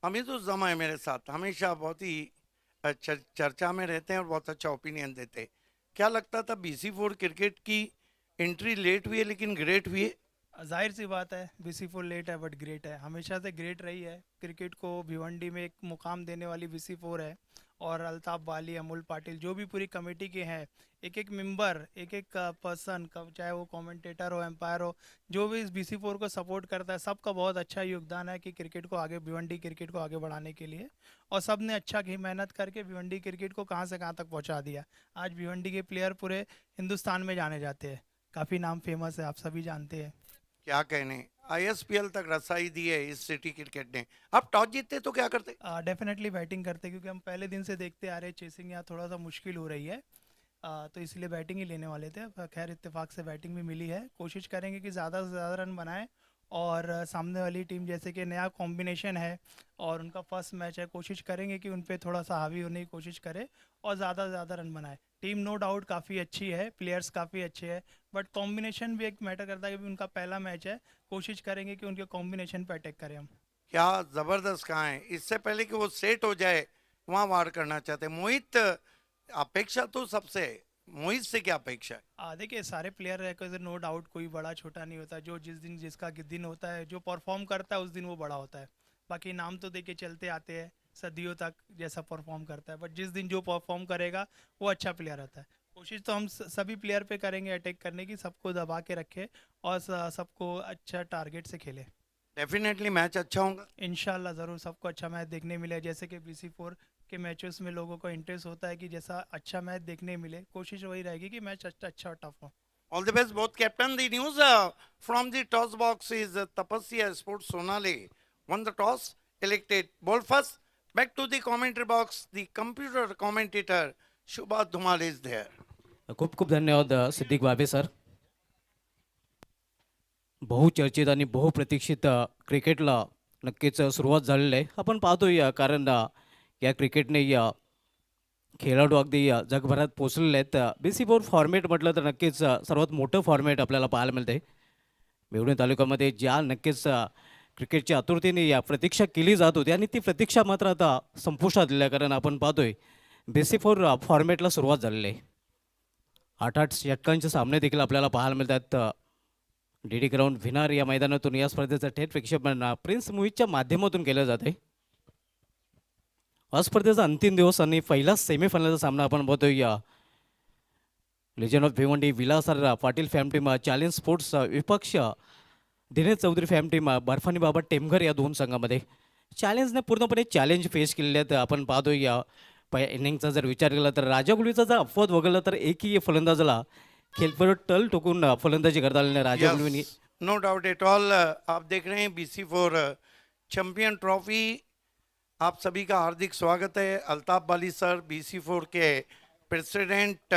Speaker 1: Hamiduzzama है मेरे साथ, हमेशा बहुत ही चर्चा में रहते हैं और बहुत अच्छा ओपिनियन देते हैं। क्या लगता था BC4 क्रिकेट की एंट्री लेट हुई है लेकिन ग्रेट हुई है?
Speaker 4: जाहिर सी बात है, BC4 लेट है बट ग्रेट है, हमेशा से ग्रेट रही है। क्रिकेट को भिवंडी में एक मुकाम देने वाली BC4 है। और अल्ताफ बाली, अमूल पाटिल, जो भी पूरी कमेटी के हैं, एक एक मेंबर, एक एक पर्सन, चाहे वो कमेंटेटर हो, एम्पायर हो, जो भी इस BC4 को सपोर्ट करता है, सबका बहुत अच्छा योगदान है कि क्रिकेट को आगे, भिवंडी क्रिकेट को आगे बढ़ाने के लिए। और सब ने अच्छा की मेहनत करके भिवंडी क्रिकेट को कहाँ से कहाँ तक पहुँचा दिया। आज भिवंडी के प्लेयर पूरे हिंदुस्तान में जाने जाते हैं, काफ़ी नाम फेमस है, आप सभी जानते हैं।
Speaker 1: क्या कहने, ISPL तक रसाई दी है इस सिटी क्रिकेट ने। आप टॉस जीतते तो क्या करते?
Speaker 4: डेफिनेटली बैटिंग करते, क्योंकि हम पहले दिन से देखते आ रहे हैं चेसिंग यहाँ थोड़ा सा मुश्किल हो रही है। तो इसलिए बैटिंग ही लेने वाले थे। खैर इत्तेफाक से बैटिंग भी मिली है। कोशिश करेंगे कि ज़्यादा से ज़्यादा रन बनाएं। और सामने वाली टीम जैसे कि नया कॉम्बिनेशन है और उनका फर्स्ट मैच है, कोशिश करेंगे कि उन पे थोड़ा सा हावी होने की कोशिश करें और ज़्यादा से ज़्यादा रन बनाए। टीम नो डाउट काफ़ी अच्छी है, प्लेयर्स काफ़ी अच्छे हैं, बट कॉम्बिनेशन भी एक मैटर करता है कि उनका पहला मैच है। कोशिश करेंगे कि उनके कॉम्बिनेशन पर अटैक करें हम।
Speaker 1: क्या जबरदस्त कहाँ है, इससे पहले कि वो सेट हो जाए वहाँ वार करना चाहते हैं। मोहित, अपेक्षा तो सबसे है, मोहित से क्या अपेक्षा है?
Speaker 4: देखिए, सारे प्लेयर है, नो डाउट कोई बड़ा छोटा नहीं होता। जो जिस दिन जिसका दिन होता है, जो परफॉर्म करता है उस दिन वो बड़ा होता है। बाकी नाम तो देके चलते आते हैं सदियों तक, जैसा परफॉर्म करता है, बट जिस दिन जो परफॉर्म करेगा वो अच्छा प्लेयर होता है। कोशिश तो हम सभी प्लेयर पे करेंगे अटैक करने की, सबको दबा के रखे और सबको अच्छा टारगेट से खेले।
Speaker 1: डेफिनेटली मैच अच्छा होगा।
Speaker 4: इंशाल्लाह ज़रूर सबको अच्छा मैच देखने मिले, जैसे कि BC4 के मैचेस में लोगों को इंटरेस्ट होता है कि जैसा अच्छा मैच देखने मिले, कोशिश वही रहेगी कि मैच अच्छा और टफ हो।
Speaker 1: All the best, both captain. The news from the toss box is Tapasya Sports Sonale won the toss, elected ball first. Back to the commentary box. The computer commentator Shubha Dhumal is there.
Speaker 5: खूप खूप धन्यवाद सिद्दीक बाबे sir. बहुचर्चित आणि बहुप्रतीक्षित क्रिकेटला नक्कीच सुरुवात झालेली आहे. आपण पाहतोय कारण या क्रिकेटने या खेळाडू अगदी जगभरात पोचलेले आहेत. BC4 फॉर्मॅट म्हटलं तर नक्कीच सर्वात मोठं फॉर्मॅट आपल्याला पाहायला मिळते. भिवंडी तालुक्यामध्ये ज्या नक्कीच क्रिकेटच्या आतुरतेने या प्रतीक्षा केली जात होती आणि ती प्रतीक्षा मात्र आता संपुष्टात आलेली आहे. कारण आपण पाहतोय BC4 फॉर्मॅटला सुरुवात झालेली आहे. 8-8 षटकांचे सामने देखील आपल्याला पाहायला मिळतात. DD ग्राउंड विनार या मैदानातून या स्पर्धेचं थेट प्रक्षेपण प्रिन्स मूव्हीजच्या माध्यमातून केलं जाते. आज स्पर्धेचा अंतिम दिवस आणि पहिला सेमीफायनलचा सामना आपण बघतोय. या legend of Bhiwandi Vilasar Patil fam team challenge sports विपक्ष दिनेश चौधरी फॅम टीम बर्फानी बाबा टेमघर या दोन संघामध्ये चॅलेंजने पूर्णपणे चॅलेंज फेस केलेले आहेत. आपण पाहतोय या इनिंगचा जर विचार केला तर राजा गुलवीचा जर अपवाद वगळला तर एकही फलंदाजाला खेळपट टल टोकून फलंदाजी करता आली नाही. राजा गुलवीने
Speaker 1: नो डाउट एट ऑल. आप देख रहे हैं BC4 चैंपियन ट्रॉफी. आप सभी का हार्दिक स्वागत है. अल्ताफ बाली सर, BC4 के प्रेसिडेंट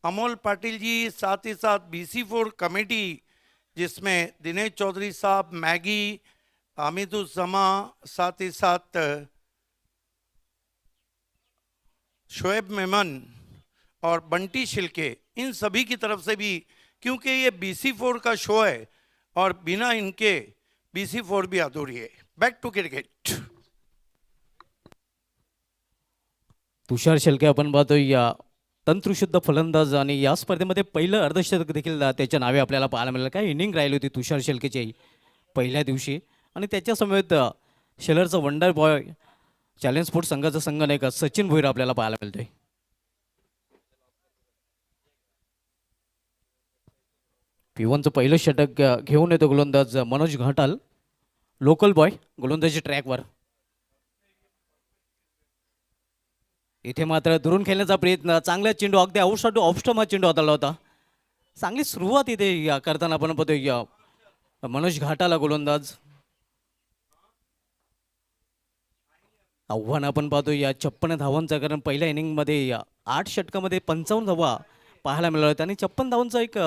Speaker 1: अमोल पाटिल जी, साथ ही साथ BC4 कमेटी जिसमें दिनेश चौधरी साहब, मैगी, हामिदुज़्ज़मा, साथ ही साथ शोएब मेमन और बंटी शिल्के, इन सभी की तरफ से भी, क्योंकि ये BC4 का शो है और बिना इनके BC4 भी अधूरी है. Back to cricket.
Speaker 5: Tushar Shelke आपण पाहतोय या तंत्रशुद्ध फलंदाज आणि या स्पर्धेमध्ये पहिलं अर्धशतक देखील त्याच्या नावे आपल्याला पाहायला मिळालं. काय इनिंग राहिली होती तुषार शेळकेची पहिल्या दिवशी आणि त्याच्या समेत शेलरचा वंडर बॉय चॅलेंज स्पोर्ट्स संघाचा संघनायक सचिन भोईर आपल्याला पाहायला मिळतोय. P1चं पहिलं षटक घेऊन येतो गोलंदाज मनोज घाटाल, लोकल बॉय गोलंदाजी ट्रॅकवर. इथे मात्र दुरून खेळण्याचा प्रयत्न, चांगला चेंडू अगदी आउटसाइड टू ऑफस्टम हा चेंडू हाताळला होता. चांगली सुरुवात इथे करताना आपण पाहतोय मनोज घाटाला गोलंदाज. आव्हान आपण पाहतोय या 56 धावांचं, कारण पहिल्या इनिंगमध्ये 8 षटकामध्ये 55 धावा पाहायला मिळाल्या होत्या आणि 56 धावांचं एक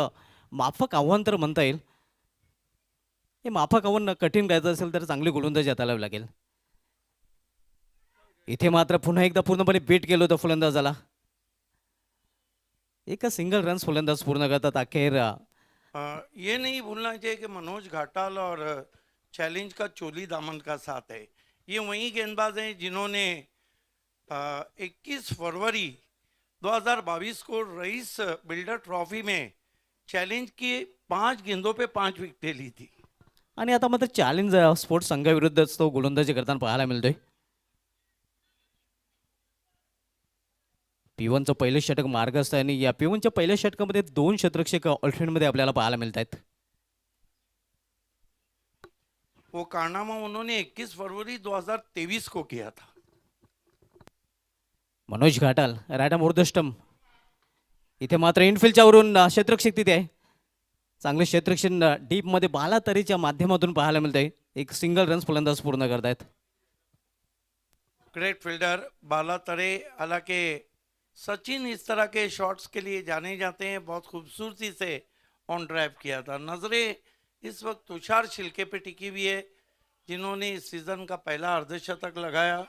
Speaker 5: माफक आव्हान तर म्हणता येईल. हे माफक आव्हान कठीण करायचं असेल तर चांगली गोलंदाजी हाताळावी लागेल. इथे मात्र पुन्हा एकदा पूर्णपणे बीट केलं होतं फलंदाजाला. एक सिंगल रन्स फलंदाज पूर्ण करतात. अखेर
Speaker 1: ये नहीं भूलना चाहिए कि मनोज घाटाल और चैलेंज का चोली दामन का साथ है. ये वही गेंदबाज हैं जिन्होंने 21 फरवरी 2022 को रईस बिल्डर ट्रॉफी में चैलेंज की 5 गेंदों पे 5 विकेटें ली थी.
Speaker 5: आणि आता मात्र चॅलेंज स्पोर्ट्स संघाविरुद्धच तो गोलंदाजी करताना पाहायला मिळतोय. P1चं पहिलं षटक मार्गस्थ आहे आणि या P1च्या पहिल्या षटकामध्ये 2 क्षेत्ररक्षक ऑल्टरनेटमध्ये आपल्याला पाहायला मिळत आहेत.
Speaker 1: वो कारनामा उन्होंने 21 फरवरी 2023 को किया था.
Speaker 5: Manoj Ghatal right arm over the stump. इथे मात्र इनफिल्डच्या वरून क्षेत्ररक्षक तिथे आहे. चांगले क्षेत्ररक्षण डीपमध्ये बालातरीच्या माध्यमातून पाहायला मिळतंय. एक सिंगल रन्स फलंदाज पूर्ण करतायत.
Speaker 1: ग्रेट फील्डर बाला तरे. हालांकि सचिन इस तरह के शॉट्स के लिए जाने जाते हैं. बहुत खूबसूरती से ऑन ड्राइव किया था. नजरें इस वक्त तुषार शिल्के पे टिकी हुई है जिन्होंने इस सीजन का पहला अर्धशतक लगाया.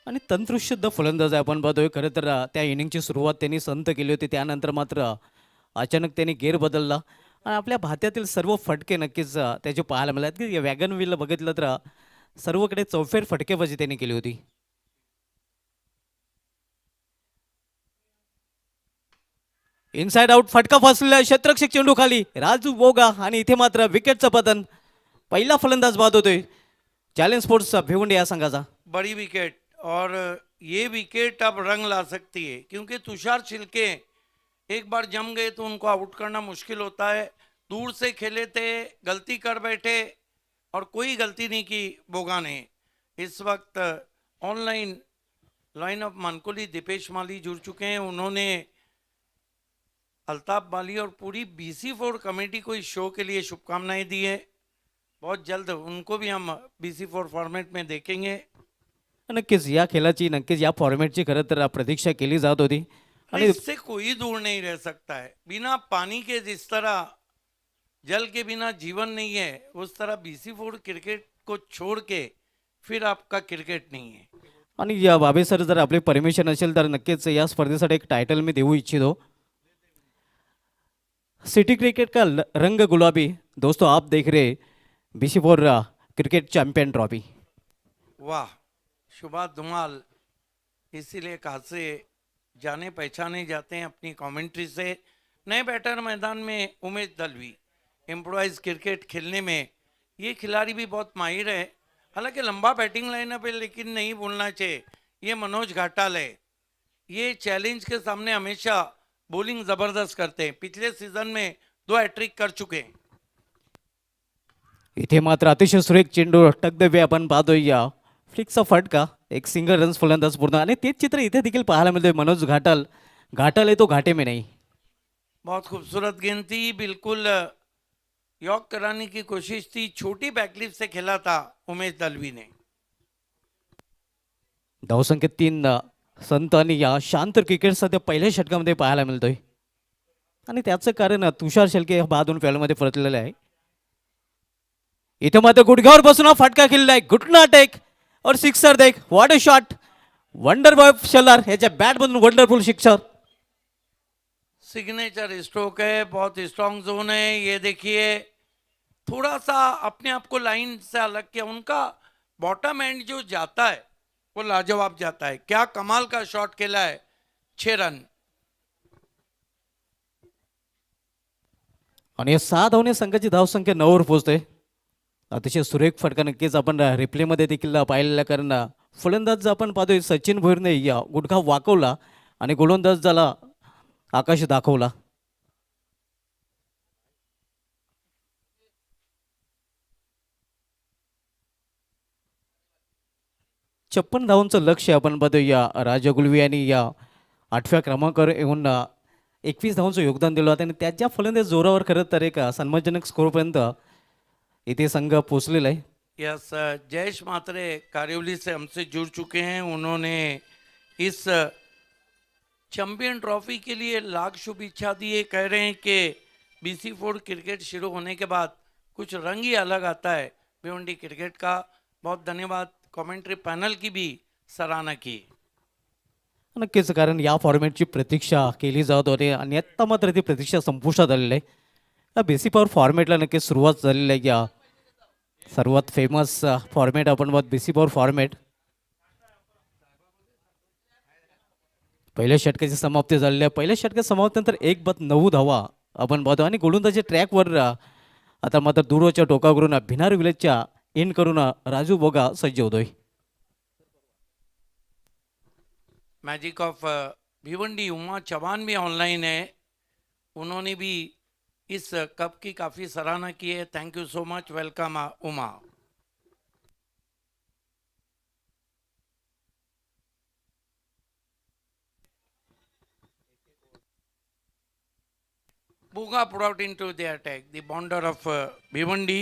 Speaker 5: आणि तंत्रशुद्ध फलंदाज आहे. आपण पाहतोय खरं तर त्या इनिंगची सुरुवात त्यांनी संत केली होती. त्यानंतर मात्र अचानक त्यांनी गेअर बदलला आणि आपल्या भात्यातील सर्व फटके नक्कीच त्याचे पाहायला मिळाले की वॅगन व्हीलला बघितलं तर सर्वकडे चौफेर फटकेबाजी त्यांनी केली होती. इनसाइड आउट फटका फसलेला क्षेत्ररक्षक चेंडू खाली राजू बोगा आणि इथे मात्र विकेटचं पतन. पहिला फलंदाज बाद होतोय चॅलेंज स्पोर्ट्स भिवंडी या संघाचा.
Speaker 1: बड़ी विकेट और ये विकेट अब रंग ला सकती है क्योंकि तुषार शिल्के एक बार जम गए तो उनको आउट करना मुश्किल होता है. दूर से खेले थे, गलती कर बैठे और कोई गलती नहीं की बोगा ने. इस वक्त online line of Mankoli Dipesh माली जुड़ चुके हैं। उन्होंने अल्ताफ बाली और पूरी BC4 कमेटी को इस शो के लिए शुभकामनाएं दी है। बहुत जल्द उनको भी हम BC4 फॉर्मेट में देखेंगे।
Speaker 5: नक्कीच या खेळाची नक्कीच या फॉर्मॅटची खरं तर प्रतीक्षा केली जात होती
Speaker 1: और
Speaker 5: आणि
Speaker 1: इससे कोई दूर नहीं रह सकता है। बिना पानी के जिस तरह जल के बिना जीवन नहीं है, उस तरह BC4 क्रिकेट को छोड़ के फिर आपका क्रिकेट नहीं है।
Speaker 5: आणि या बाबे सर जर आपली परमिशन असेल तर नक्कीच या स्पर्धेसाठी एक टायटल मी देऊ इच्छितो। सिटी क्रिकेट का रंग गुलाबी। दोस्तों आप देख रहे BC4 क्रिकेट चैंपियन ट्रॉफी।
Speaker 1: वाह, शुभा धुमाल इसीलिए कहा से जाने पहचाने जाते हैं अपनी कमेंट्री से। नए बैटर मैदान में उमेश दलवी, एम्प्लॉयज़ क्रिकेट खेलने में ये खिलाड़ी भी बहुत माहिर है। हालांकि लंबा बैटिंग लाइनअप है, लेकिन नहीं भूलना चाहिए ये मनोज घाटाल है। ये चैलेंज के सामने हमेशा बॉलिंग जबरदस्त करते हैं। पिछले सीजन में 2 हैट्रिक कर चुके हैं।
Speaker 5: इथे मात्र अतिशय सुरेख चेंडू टकदबे आपण पाहतोय या फ्लिकचा फटका एक सिंगल रन्स फलंदाज पूर्ण आणि तेच चित्र इथे देखील पाहायला मिळतोय। मनोज घाटाल घाटाल आहे तो घाटे में नहीं।
Speaker 1: बहुत खूबसूरत गेंद थी, बिल्कुल यॉक कराने की कोशिश थी। छोटी बैकलिप से खेला था उमेश दलवी ने।
Speaker 5: धावसंख्या 3 संत आणि या शांत क्रिकेट सध्या पहिल्या षटकामध्ये पाहायला मिळतोय आणि त्याचं कारण तुषार शेळके बादून फॅलमध्ये परतलेला आहे। इथे मात्र गुडघ्यावर बसून हा फटका खेळला आहे। घुटना टेक और सिक्सर देख, what a shot. Wonder boy Shelar ह्याच्या बॅट मधून वंडरफुल सिक्सर।
Speaker 1: सिग्नेचर स्ट्रोक है, बहुत स्ट्रॉन्ग जोन है। ये देखिए थोड़ा सा अपने आप को लाइन से अलग किया। उनका बॉटम एंड जो जाता है वो लाजवाब जाता है। क्या कमाल का शॉट खेला है। 6 रन।
Speaker 5: आणि या 6 धावने संघाची धावसंख्या 9 वर पोहोचते। अतिशय सुरेख फटका नक्कीच आपण रिप्लेमध्ये देखील पाहिलेला, कारण फलंदाज आपण पाहतोय सचिन भोईरने या गुडघा वाकवला आणि गोलंदाज झाला आकाश दाखवला। 56 धावांचं लक्ष्य आपण पाहतोय या राजा गुलवी यांनी या 8व्या क्रमांकावर येऊन 21 धावांचं योगदान दिलं होतं आणि त्याच्या फलंदाज जोरावर खरं तर एक सन्मानजनक स्कोरपर्यंत इथे संघ पोहोचलेला आहे।
Speaker 1: यस, जयेश मात्रे कारिवली से हमसे जुड़ चुके हैं। उन्होंने इस चैंपियन ट्रॉफी के लिए लाख शुभेच्छा दी है। कह रहे हैं कि BC4 क्रिकेट शुरू होने के बाद कुछ रंग ही अलग आता है भिवंडी क्रिकेट का। बहुत धन्यवाद। कमेंट्री पैनल की भी सराहना की।
Speaker 5: नक्कीच, कारण या फॉर्मॅटची प्रतीक्षा केली जात होती आणि आता मात्र ती प्रतीक्षा संपुष्टात आलेली आहे। या BC4 फॉर्मॅटला नक्कीच सुरुवात झालेली आहे। या सर्वात फेमस फॉर्मॅट आपण बघत BC4 फॉर्मॅट। पहिल्या षटकाची समाप्ती झालेली आहे। पहिल्या षटकाच्या समाप्तीनंतर 1 बाद 9 धावा आपण पाहतो आणि गोलंदाजी ट्रॅकवर आता मात्र दूरच्या टोकावरून भिनार विलेजच्या इन करून राजू बोगा सज्ज होतोय।
Speaker 1: मैजिक ऑफ भिवंडी उमा चौहान भी ऑनलाइन है। उन्होंने भी इस कप की काफ़ी सराहना की है। Thank you so much. Welcome Uma. Buga put out into the attack, the bounder of Bhiwandi.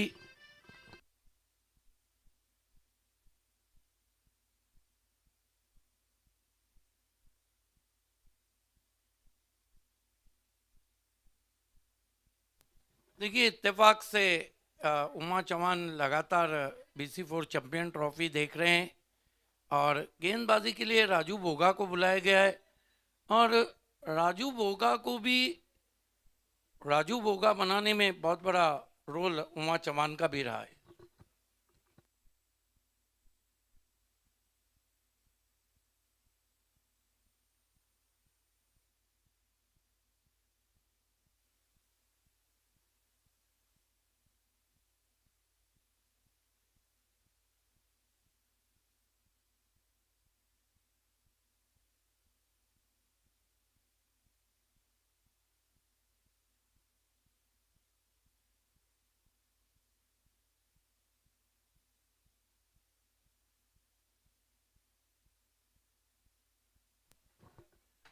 Speaker 1: देखिए इत्तेफाक से उमा चौहान लगातार BC4 चैंपियन ट्रॉफी देख रहे हैं और गेंदबाजी के लिए राजू बोगा को बुलाया गया है। और राजू बोगा बनाने में बहुत बड़ा रोल उमा चौहान का भी रहा है।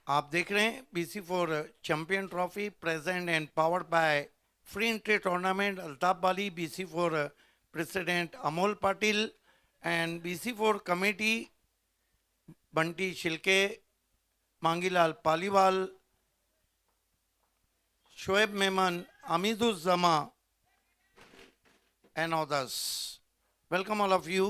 Speaker 1: आप देख रहे हैं BC4 champion trophy present and powered by free entry tournament Altaf Bali, BC4 president Amol Patil and BC4 committee Bunty Shilke, Mangilal Paliwal, Shoaib Memon, Amiduzzama and others. Welcome all of you.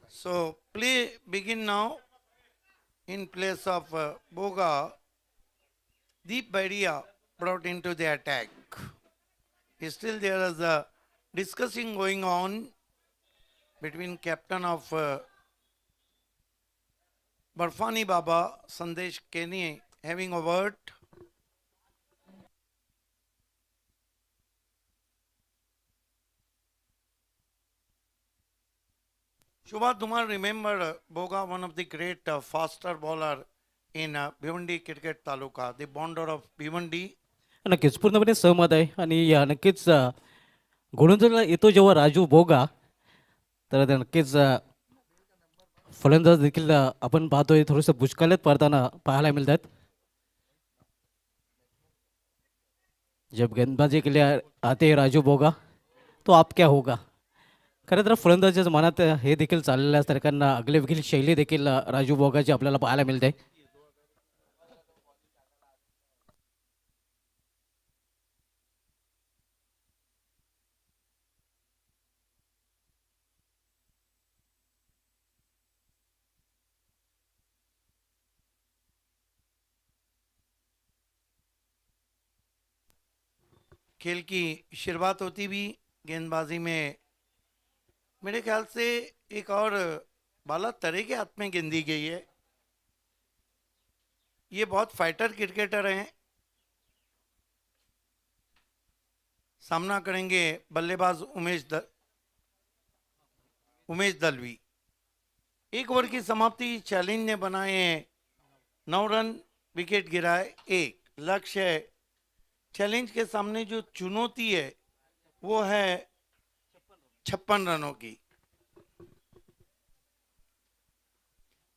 Speaker 1: So play begin now. In place of Boga, Deep Baidia brought into the attack. Still there is a discussing going on between captain of Barfani Baba, Sandesh Kenny, having a word. Shubha Dumar, remember Boga, one of the great faster bowler in Bhiwandi Cricket Taluka, the bonder of Bhiwandi.
Speaker 5: नक्कीच पूर्णपणे सहमत आहे आणि नक्कीच गोलंदाजला येतो जेव्हा राजू बोगा तर ते नक्कीच फलंदाज देखील आपण पाहतोय थोडंसं बुचकाल्यात पडताना पाहायला मिळतात. जब गेंदबाजी के लिए आते हैं राजू बोगा तो आप क्या होगा. खरं तर फलंदाजाच्या मनात हे देखील चाललेलं असताना अगले देखील शैली देखील राजू बोगाची आपल्याला पाहायला मिळते.
Speaker 1: खेल की शुरुआत होती भी गेंदबाजी में मेरे ख्याल से एक और बाला तरे के हाथ में गेंदी गई है. ये बहुत फाइटर क्रिकेटर हैं. सामना करेंगे बल्लेबाज उमेश दलवी. एक ओवर की समाप्ति. चैलेंज ने बनाए हैं 9 रन, विकेट गिराए 1. लक्ष्य है चैलेंज के सामने जो चुनौती है वो है 56 रनों की.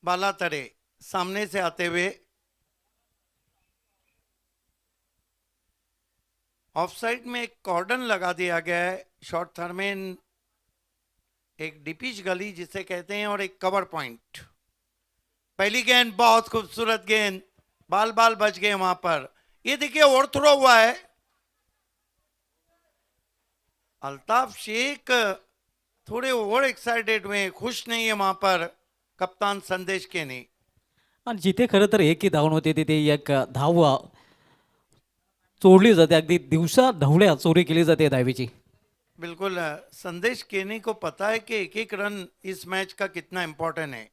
Speaker 1: बाला तरे सामने से आते हुए ऑफसाइड में एक कॉर्डन लगा दिया गया है. शॉर्ट थर्मेन, एक डिपिच गली जिसे कहते हैं, और एक कवर पॉइंट. पहली गेंद बहुत खूबसूरत गेंद, बाल बाल बच गए वहां पर. ये देखिए ओवर थ्रो हुआ है. अल्ताफ शेख थोड़े ओवर एक्साइटेड हुए, खुश नहीं है वहां पर कप्तान संदेश केनी.
Speaker 5: आणि जिथे खरं तर एकही धावून होते तिथे एक धाव चोरली जाते. अगदी दिवसा ढवळ्या चोरी केली जाते धावेची.
Speaker 1: बिल्कुल संदेश केनी को पता है कि एक एक रन इस मैच का कितना इंपॉर्टेंट है.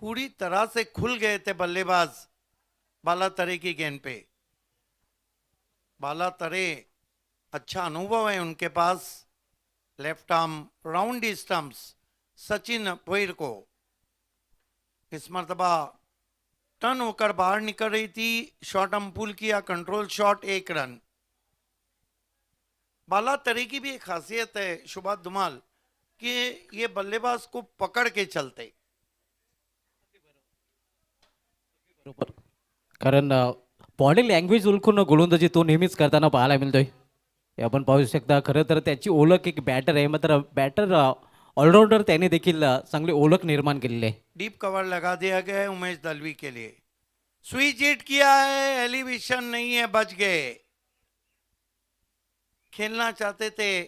Speaker 1: पूरी तरह से खुल गए थे बल्लेबाज बाला तरे की गेंद पे. बाला तरे अच्छा अनुभव है उनके पास. लेफ्ट आर्म राउंड दी स्टंप्स. सचिन भोईर को इस मरतबा टर्न होकर बाहर निकल रही थी. शॉर्ट आर्म पुल किया, कंट्रोल शॉट, 1 रन. बाला तरे की भी एक खासियत है शुभा धुमाल कि ये बल्लेबाज को पकड़ के चलते.
Speaker 5: कारण बॉडी लँग्वेज ओळखून गोलंदाजी तो नेहमीच करताना पाहायला मिळतोय. हे आपण पाहू शकता. खरं तर त्याची ओळख एक बॅटर आहे, मात्र बॅटर ऑलराउंडर त्याने देखील चांगली ओळख निर्माण केलेली आहे.
Speaker 1: डीप कवर लगा दिया गया है उमेश दलवी के लिए. स्विच हिट किया है, एलिवेशन नहीं है, बच गए. खेलना चाहते थे,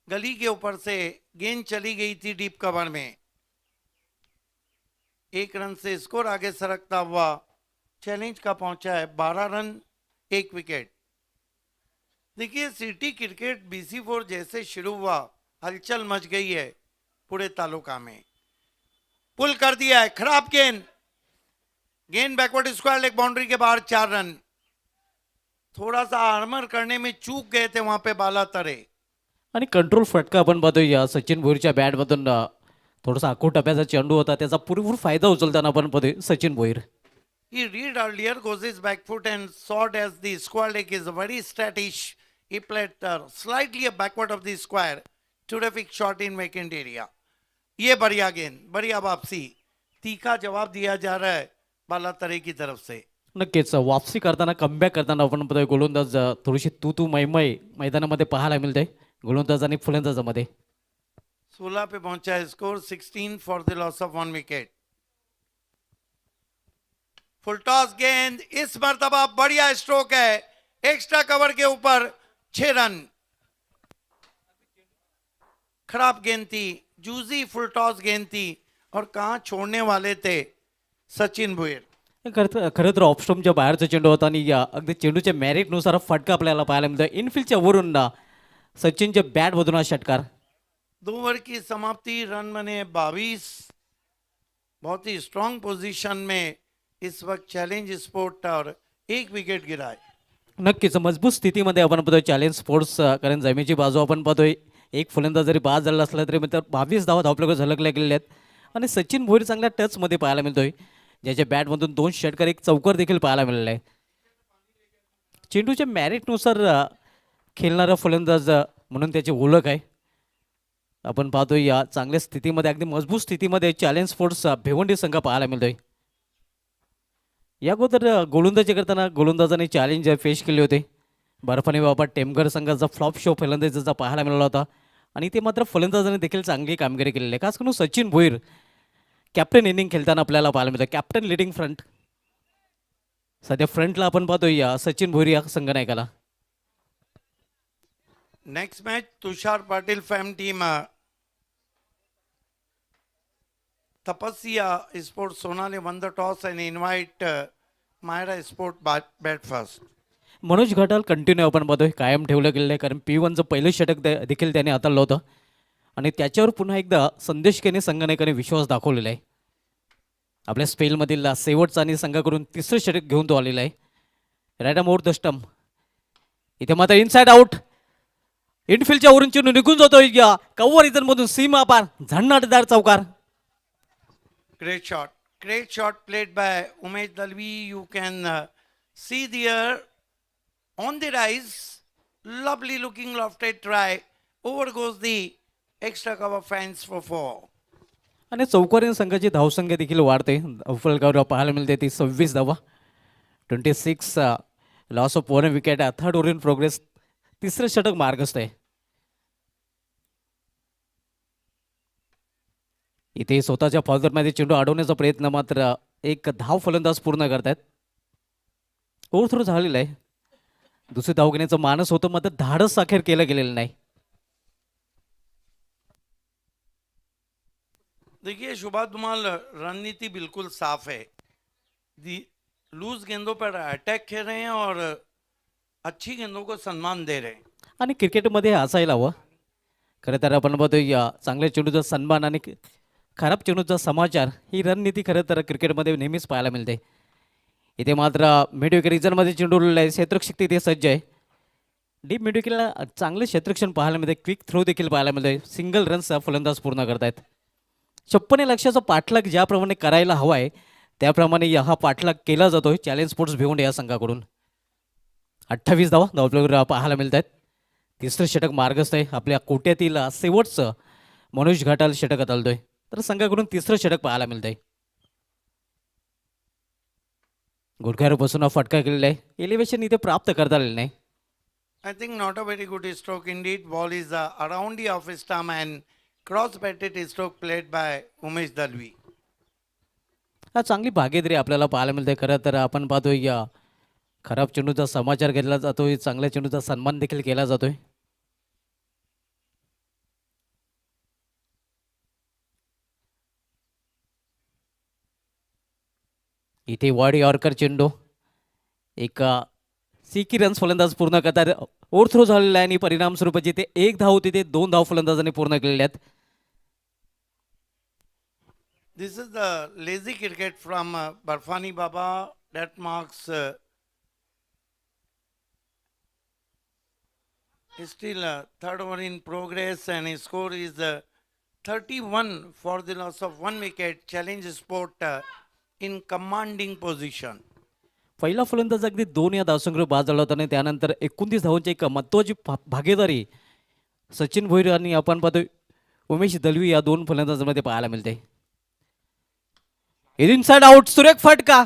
Speaker 1: गली के ऊपर से गेंद चली गई थी डीप कवर में. 1 रन से स्कोर आगे सरकता हुआ चैलेंज का पहुंचा है 12 रन 1 विकेट. देखिए सिटी क्रिकेट BC4 जैसे शुरू हुआ हलचल मच गई है पूरे तालुका में. पुल कर दिया है, खराब गेंद. गेंद बैकवर्ड स्क्वायर लेग बाउंड्री के बाहर 4 रन. थोड़ा सा आर्मर करने में चूक गए थे वहां पे बाला तरे.
Speaker 5: आणि कंट्रोल फटका आपण पाहतोय या सचिन भोईरच्या बॅटमधून थोडासा आखूट टप्प्याचा चेंडू होता, त्याचा पुरेपूर फायदा उचलताना आपण पाहतोय Sachin Bhoir.
Speaker 1: He read earlier, goes his back foot and sought as the square leg is very stylish. He played slightly backward of the square. Terrific shot in vacant area. ये बढ़िया गेंद, बढ़िया वापसी, तीखा जवाब दिया जा रहा है बालातरे की तरफ से.
Speaker 5: नक्कीच वापसी करताना कमबॅक करताना आपण पाहतोय गोलंदाज थोडीशी तू मैमय मैदानामध्ये पाहायला मिळते गोलंदाज आणि फलंदाजामध्ये.
Speaker 1: 16 पे पहुंचा है score, 16 for the loss of 1 wicket. Full toss गेंद, इस मर्तबा बढ़िया स्ट्रोक है, एक्स्ट्रा कवर के ऊपर 6 रन. खराब गेंद थी, जूजी फुल टॉस गेंद थी और कहां छोड़ने वाले थे सचिन भुईर.
Speaker 5: खरं तर ऑफस्टॉमच्या बाहेरचा चेंडू होता आणि या अगदी चेंडूच्या मेरिटनुसार फटका आपल्याला पाहायला मिळतो. इनफिल्डच्या वरून सचिनच्या बॅटमधून हा षटकार.
Speaker 1: 2 ओवर की समाप्ति, रन बने 22. बहुत ही स्ट्रांग पोजीशन में इस वक्त चैलेंज स्पोर्ट और 1 विकेट गिरा है.
Speaker 5: नक्कीच मजबूत स्थितीमध्ये आपण पाहतोय चॅलेंज स्पोर्ट्स, कारण जमेची बाजू आपण पाहतोय एक फलंदाज जरी बाद झाला असला तरी मित्र 22 धावा धावपल्याकडे झलकल्या गेलेल्या आहेत आणि सचिन भोईर चांगल्या टचमध्ये पाहायला मिळतोय, ज्याच्या बॅटमधून 2 षटकार, 1 चौकार देखील पाहायला मिळाला आहे. चेंडूच्या मॅरिटनुसार खेळणारा फलंदाज म्हणून त्याची ओळख आहे. आपण पाहतोय या चांगल्या स्थितीमध्ये अगदी मजबूत स्थितीमध्ये चॅलेंज स्पोर्ट्स भिवंडी संघ पाहायला मिळतोय. या अगोदर गोलंदाजी करताना गोलंदाजाने चॅलेंज फेस केले होते. बर्फानी बाबा टेमघर संघाचा फ्लॉप शो फलंदाजीचा पाहायला मिळाला होता आणि ते मात्र फलंदाजाने देखील चांगली कामगिरी केलेली आहे. खास करून सचिन भोईर कॅप्टन इनिंग खेळताना आपल्याला पाहायला मिळतं. कॅप्टन लिडिंग फ्रंट, सध्या फ्रंटला आपण पाहतोय या सचिन भोईर या संघनायकाला.
Speaker 1: Next match Tushar Patil fam team Tapasya sport सोनाली won the toss and invite Myra sport bat first.
Speaker 5: Manoj Ghatal continue आपण पाहतोय कायम ठेवलं गेलेलं आहे, कारण P1चं पहिलं षटक देखील त्याने हाताळलं होतं आणि त्याच्यावर पुन्हा एकदा संदेश केने संघनायकाने विश्वास दाखवलेला आहे. आपल्या स्पेलमधील शेवटचा आणि संघाकडून 3रं षटक घेऊन तो आलेला आहे. राईट मोर द स्टंप, इथे मात्र इनसाइड आउट, इनफिल्डच्या वरून चेंडू निघून जातोय या कव्हर इथमधून सीमा पार, झन्नाटदार चौकार.
Speaker 1: Great shot played by Umesh Dalvi. You can see there on the rise, lovely looking lofted try. Over goes the extra cover fence for 4.
Speaker 5: आणि चौकारीने संघाची धावसंख्या देखील वाढते. फलकावर पाहायला मिळते ती 26 धावा, 26 loss of 1 wicket, 3rd over in progress, 3रं षटक मार्गस्थ आहे. इथे स्वतःच्या फॉर्मॅटमध्ये चेंडू अडवण्याचा प्रयत्न मात्र एक धाव फलंदाज पूर्ण करतायत. ओव्हरथ्रो झालेला आहे, दुसरी धाव घेण्याचं मानस होतं मात्र धाडस अखेर केलं गेलेलं नाही.
Speaker 1: देखिए शुभा धुमाल, रणनीति बिल्कुल साफ है. लूज गेंदों पर अटैक खेल रहे हैं और अच्छी गेंदों को सम्मान दे रहे हैं.
Speaker 5: आणि क्रिकेटमध्ये असायला हवं. खरं तर आपण बघतोय या चांगल्या चेंडूचा सन्मान आणि खराब चेंडूचा समाचार, ही रणनीती खरं तर क्रिकेटमध्ये नेहमीच पाहायला मिळते. इथे मात्र मिडविकेट रिजनमध्ये चेंडू उडलेला आहे, क्षेत्रक्षक इथे सज्ज आहे. डीप मिडविकेटला चांगले क्षेत्रक्षण पाहायला मिळते, क्विक थ्रो देखील पाहायला मिळते. सिंगल रन्सचा फलंदाज पूर्ण करतायत. 56 लक्षाचा पाठलाग ज्याप्रमाणे करायला हवा आहे त्याप्रमाणे हा पाठलाग केला जातोय चॅलेंज स्पोर्ट्स भिवंडी या संघाकडून. 28 धावा धावपल्यावर पाहायला मिळत आहेत. 3रं षटक मार्गस्थ आहे. आपल्या कोट्यातील शेवटचं मनोज घाटाल षटक हाताळतोय, तर संघाकडून 3रं षटक पाहायला मिळत आहे. गुडघ्यावर बसून हा फटका केलेला आहे, एलिव्हेशन इथे प्राप्त करता आलेलं नाही.
Speaker 1: I think not a very good stroke indeed. Ball is around the off stump and cross-batted stroke played by Umesh Dalvi.
Speaker 5: हा चांगली भागीदारी आपल्याला पाहायला मिळते. खरं तर आपण पाहतोय या खराब चेंडूचा समाचार घेतला जातोय, चांगल्या चेंडूचा सन्मान देखील केला जातोय. इथे वाईड यॉर्कर चेंडू, एक 6 रन्स फलंदाज पूर्ण करतात. ओव्हरथ्रो झालेला आहे आणि परिणामस्वरूप जिथे 1 धाव होती ते 2 धाव फलंदाजांनी पूर्ण केलेल्या आहेत.
Speaker 1: This is the lazy cricket from Barfani Baba that marks Still, third over in progress, and his score is 31 for the loss of 1 wicket. Challenge Sport in commanding position.
Speaker 5: पहिला फलंदाज अगदी 2 या धावसंग्रह बाद झाला होता आणि त्यानंतर 29 धावांची एक महत्त्वाची भागीदारी सचिन भोईर आणि आपण पाहतो उमेश दलवी या 2 फलंदाजांमध्ये पाहायला मिळते. इनसाइड आउट, सुरेख फटका,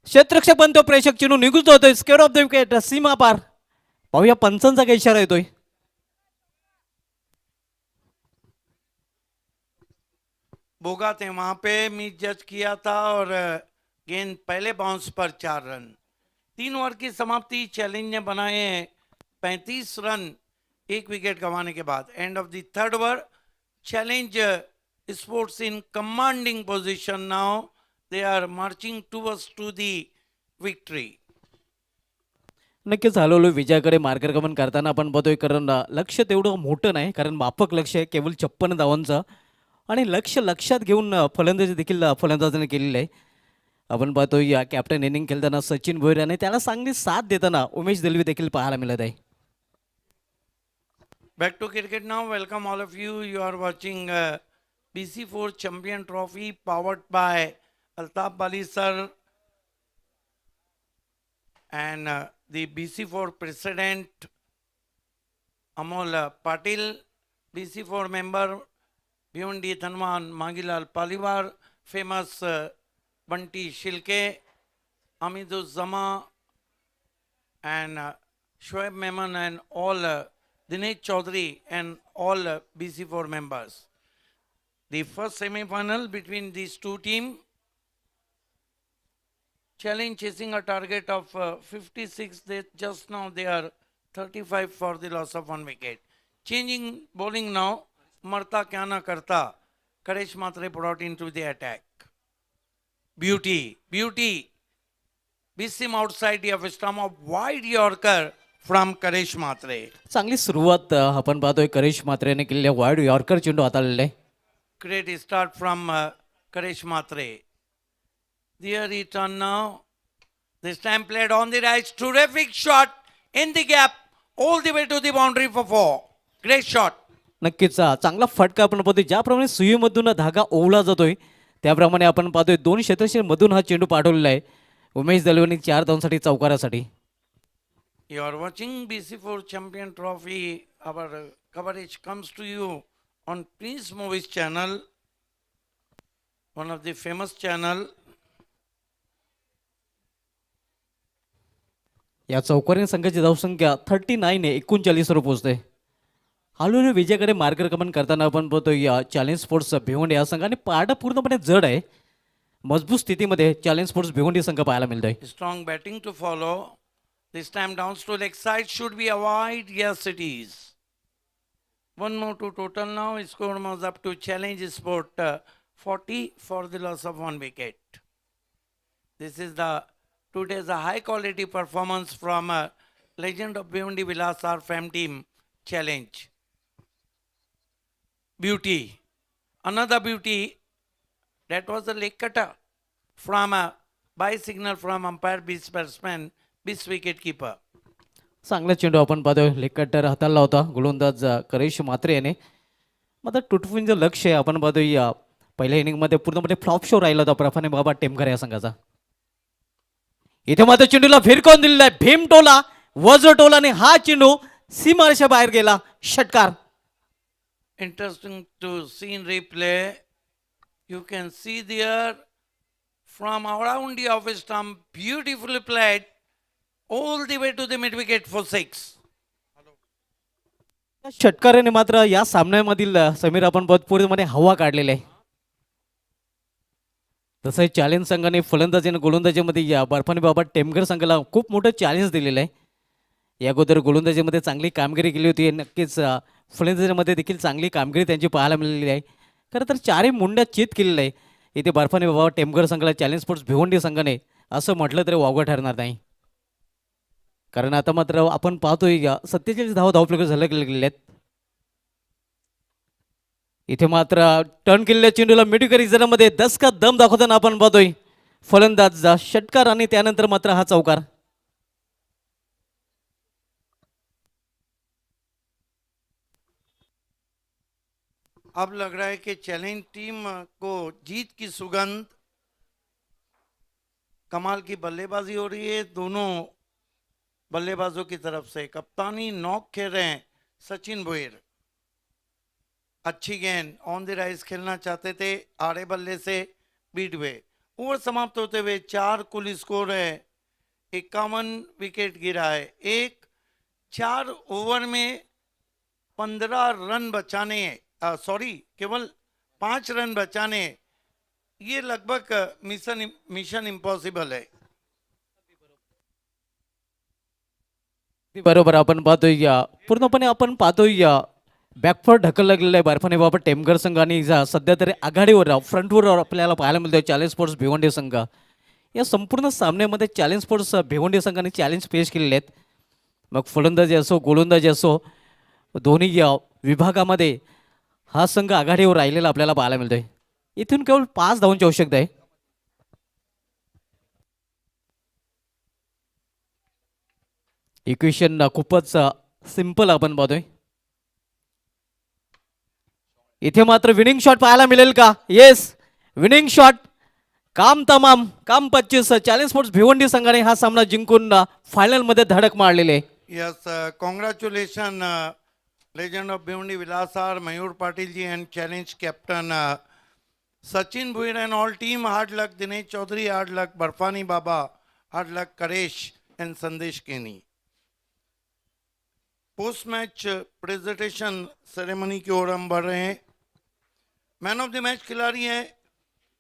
Speaker 5: क्षेत्ररक्षक बनतो, प्रेक्षक चिन्ह निघून होतोय, स्क्वेअर ऑफ द विकेट, सीमा पार. पाहूया पंचांचा काही इशारा येतोय.
Speaker 1: बोगा थे वहां पे मिस जज किया था और गेंद पहले बाउंस पर 4 रन. 3 ओवर की समाप्ति. चैलेंज ने बनाए 35 रन 1 विकेट गंवाने के बाद. End of the third over. Challenge sports in commanding position now. They are marching towards to the victory.
Speaker 5: नक्कीच हळूहळू विजयाकडे मार्गक्रमण करताना आपण बघतोय, कारण लक्ष तेवढं मोठं नाही, कारण माफक लक्ष आहे केवळ 56 धावांचं आणि लक्षात घेऊन फलंदाजी देखील फलंदाजाने केलेली आहे. आपण पाहतो या कॅप्टन इनिंग खेळताना सचिन भोईर आणि त्याला चांगली साथ देताना उमेश दलवी देखील पाहायला मिळत आहे.
Speaker 1: Back to cricket now. Welcome all of you. You are watching BC4 Champion Trophy powered by Altaf Bali sir and the BC4 President Amol Patil, BC4 member Bhiwandi Dhanwan Magilal Paliwar, famous Bunty Shilke, Amiduzzama and Shoaib Memon and all Dinesh Chaudhary and all BC4 members. The first semi-final between these two teams. Challenge chasing a target of 56. Just now they are 35 for the loss of 1 wicket. Changing bowling now. Marta kya na karta. Karesh Matre brought into the attack. Beauty. Beats him outside the off stump of wide Yorker from Karesh Mhatre.
Speaker 5: चांगली सुरुवात आपण पाहतोय करेश मात्रेने केलेल्या wide yorker चेंडू हाताळलेला आहे.
Speaker 1: Great start from Karesh Mhatre. There he turn now. This time played on the right. Terrific shot in the gap all the way to the boundary for 4. Great shot.
Speaker 5: नक्कीच चांगला फटका आपण पाहतोय. ज्याप्रमाणे सुईमधून धागा ओवला जातोय त्याप्रमाणे आपण पाहतोय 2 क्षेत्ररक्षक मधून हा चेंडू पाठवलेला आहे Umesh दलवीने 4 धावांसाठी चौकारासाठी.
Speaker 1: You are watching BC4 Champion Trophy. Our coverage comes to you on Prince Movies channel, one of the famous channel.
Speaker 5: या चौकारीन संघाची धावसंख्या 39 आहे, 39 वर पोहोचते. हळूहळू विजयाकडे मार्गक्रमण करताना आपण पाहतो या चॅलेंज स्पोर्ट्स भिवंडी या संघाने पारडा पूर्णपणे जड आहे. मजबूत स्थितीमध्ये चॅलेंज स्पोर्ट्स भिवंडी संघ पाहायला मिळतोय.
Speaker 1: Strong batting to follow. This time downs to leg side, should be a wide. Yes, it is. 1 more to total now. Score moves up to Challenge Sport 40 for the loss of 1 wicket. This is today's a high quality performance from a legend of Bhiwandi Vilas our fam team. Challenge. Beauty. Another beauty. That was a leg cutter from a by signal from umpire batsman. बीस wicket keeper.
Speaker 5: चांगला चेंडू आपण पाहतोय leg cutter हाताळला होता गोलंदाज करेश मात्रे याने. मात्र टुटफुंचं लक्ष आहे आपण पाहतोय या पहिल्या इनिंगमध्ये पूर्णपणे फ्लॉप शो राहिला होता प्रफाने बाबा टेमकर या संघाचा. इथे मात्र चेंडूला फिरकवून दिलेला आहे. भीम टोला वजो टोलाने हा चेंडू सीमारेषा बाहेर गेला. षटकार.
Speaker 1: Interesting to see in replay. You can see there from around the off stump beautifully played all the way to the mid wicket for 6.
Speaker 5: षटकाराने मात्र या सामन्यामधील समीर आपण पूर्णपणे हवा काढलेली आहे. तसं चॅलेंज संघाने फलंदाजी आणि गोलंदाजीमध्ये या बर्फानी बाबा टेमकर संघाला खूप मोठं चॅलेंज दिलेलं आहे. या अगोदर गोलंदाजीमध्ये चांगली कामगिरी केली होती. नक्कीच फलंदाजीमध्ये देखील चांगली कामगिरी त्यांची पाहायला मिळालेली आहे. खरं तर 4 मुंड्या चित केलेलं आहे इथे बर्फानी बाबा टेमकर संघाला चॅलेंज स्पोर्ट्स भिवंडी संघाने असं म्हटलं तरी वावगं ठरणार नाही. कारण आता मात्र आपण पाहतोय या 47 धावपलक झाले गेलेले आहेत. इथे मात्र टर्न केलेल्या चेंडूला मिडविकेट रिझनमध्ये 10 का दम दाखवताना आपण पाहतोय फलंदाज षटकार आणि त्यानंतर मात्र हा चौकार.
Speaker 1: अब लग रहा है कि चैलेंज टीम को जीत की सुगंध, कमाल की बल्लेबाजी हो रही है दोनों बल्लेबाजों की तरफ से। कप्तानी नॉक खेल रहे हैं सचिन भुईर। अच्छी गेंद ऑन द राइज खेलना चाहते थे, आड़े बल्ले से बीट हुए। ओवर समाप्त होते हुए 4 कुल स्कोर है, 51 विकेट गिरा है। 4 ओवर में 15 रन बचाने, केवल 5 रन बचाने, ये लगभग मिशन इम्पॉसिबल है।
Speaker 5: बरोबर आपण पाहतोय या पूर्णपणे आपण पाहतोय या बॅकफोर्ड ढकलला गेलेला आहे बर्फाने बाबा टेमघर संघ आणि सध्या तरी आघाडीवर फ्रंटवर आपल्याला पाहायला मिळतोय चॅलेंज स्पोर्ट्स भिवंडी संघ। या संपूर्ण सामन्यामध्ये चॅलेंज स्पोर्ट्स भिवंडी संघाने चॅलेंज पेश केलेले आहेत, मग फलंदाजी असो गोलंदाजी असो दोन्ही या विभागामध्ये हा संघ आघाडीवर राहिलेला आपल्याला पाहायला मिळतोय। इथून केवळ 5 धावांची आवश्यकता आहे। इक्वेशन खूपच सिंपल आपण पाहतोय। इथे मात्र विनिंग शॉट पाहायला मिळेल का? येस, विनिंग शॉट, काम तमाम, काम 25। चॅलेंज स्पोर्ट्स भिवंडी संघाने हा सामना जिंकून फायनल मध्ये धडक मारलेली आहे।
Speaker 1: Yes, congratulations, legend of Bhiwandi Vilasar, Mayur Patil ji and challenge captain Sachin Bhuir and all team. Hard luck Dinesh Chaudhary, hard luck Barfani Baba, hard luck Karesh and Sandesh Keni. Post match presentation ceremony की ओर हम बढ़ रहे हैं। Man of the match खिलाड़ी हैं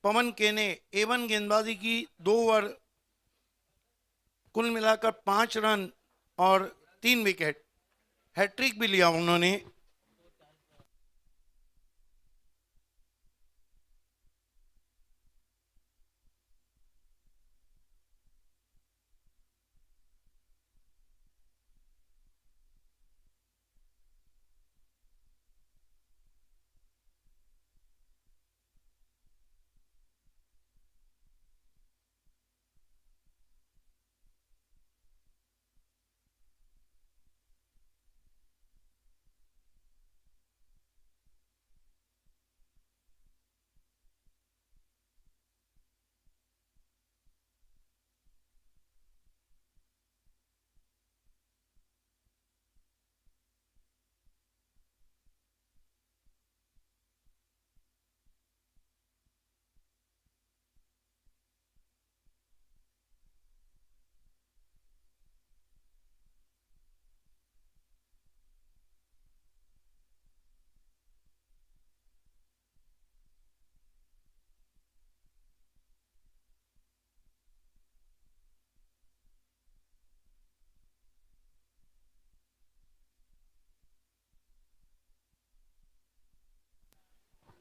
Speaker 1: पवन केने। A1 गेंदबाजी की 2 ओवर, कुल मिलाकर 5 रन और 3 विकेट, हैट्रिक भी लिया उन्होंने।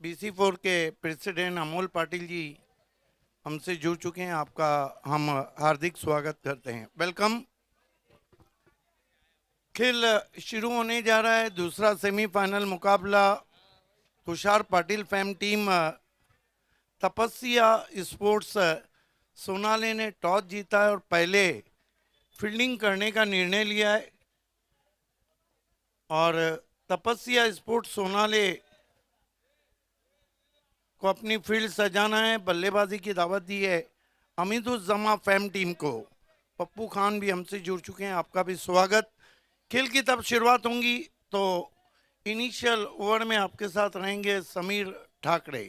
Speaker 1: BC4 के प्रेसिडेंट अमोल पाटिल जी हमसे जुड़ चुके हैं, आपका हम हार्दिक स्वागत करते हैं, वेलकम। खेल शुरू होने जा रहा है। दूसरा सेमीफाइनल मुकाबला तुषार पाटिल फैम टीम तपस्या स्पोर्ट्स सोनाले ने टॉस जीता है और पहले फील्डिंग करने का निर्णय लिया है और तपस्या स्पोर्ट्स सोनाले को अपनी फील्ड सजाना है। बल्लेबाजी की दावत दी है अमीदुज्जमा फैम टीम को। पप्पू खान भी हमसे जुड़ चुके हैं, आपका भी स्वागत। खेल की तब शुरुआत होंगी तो इनिशियल ओवर में आपके साथ रहेंगे समीर ठाकरे।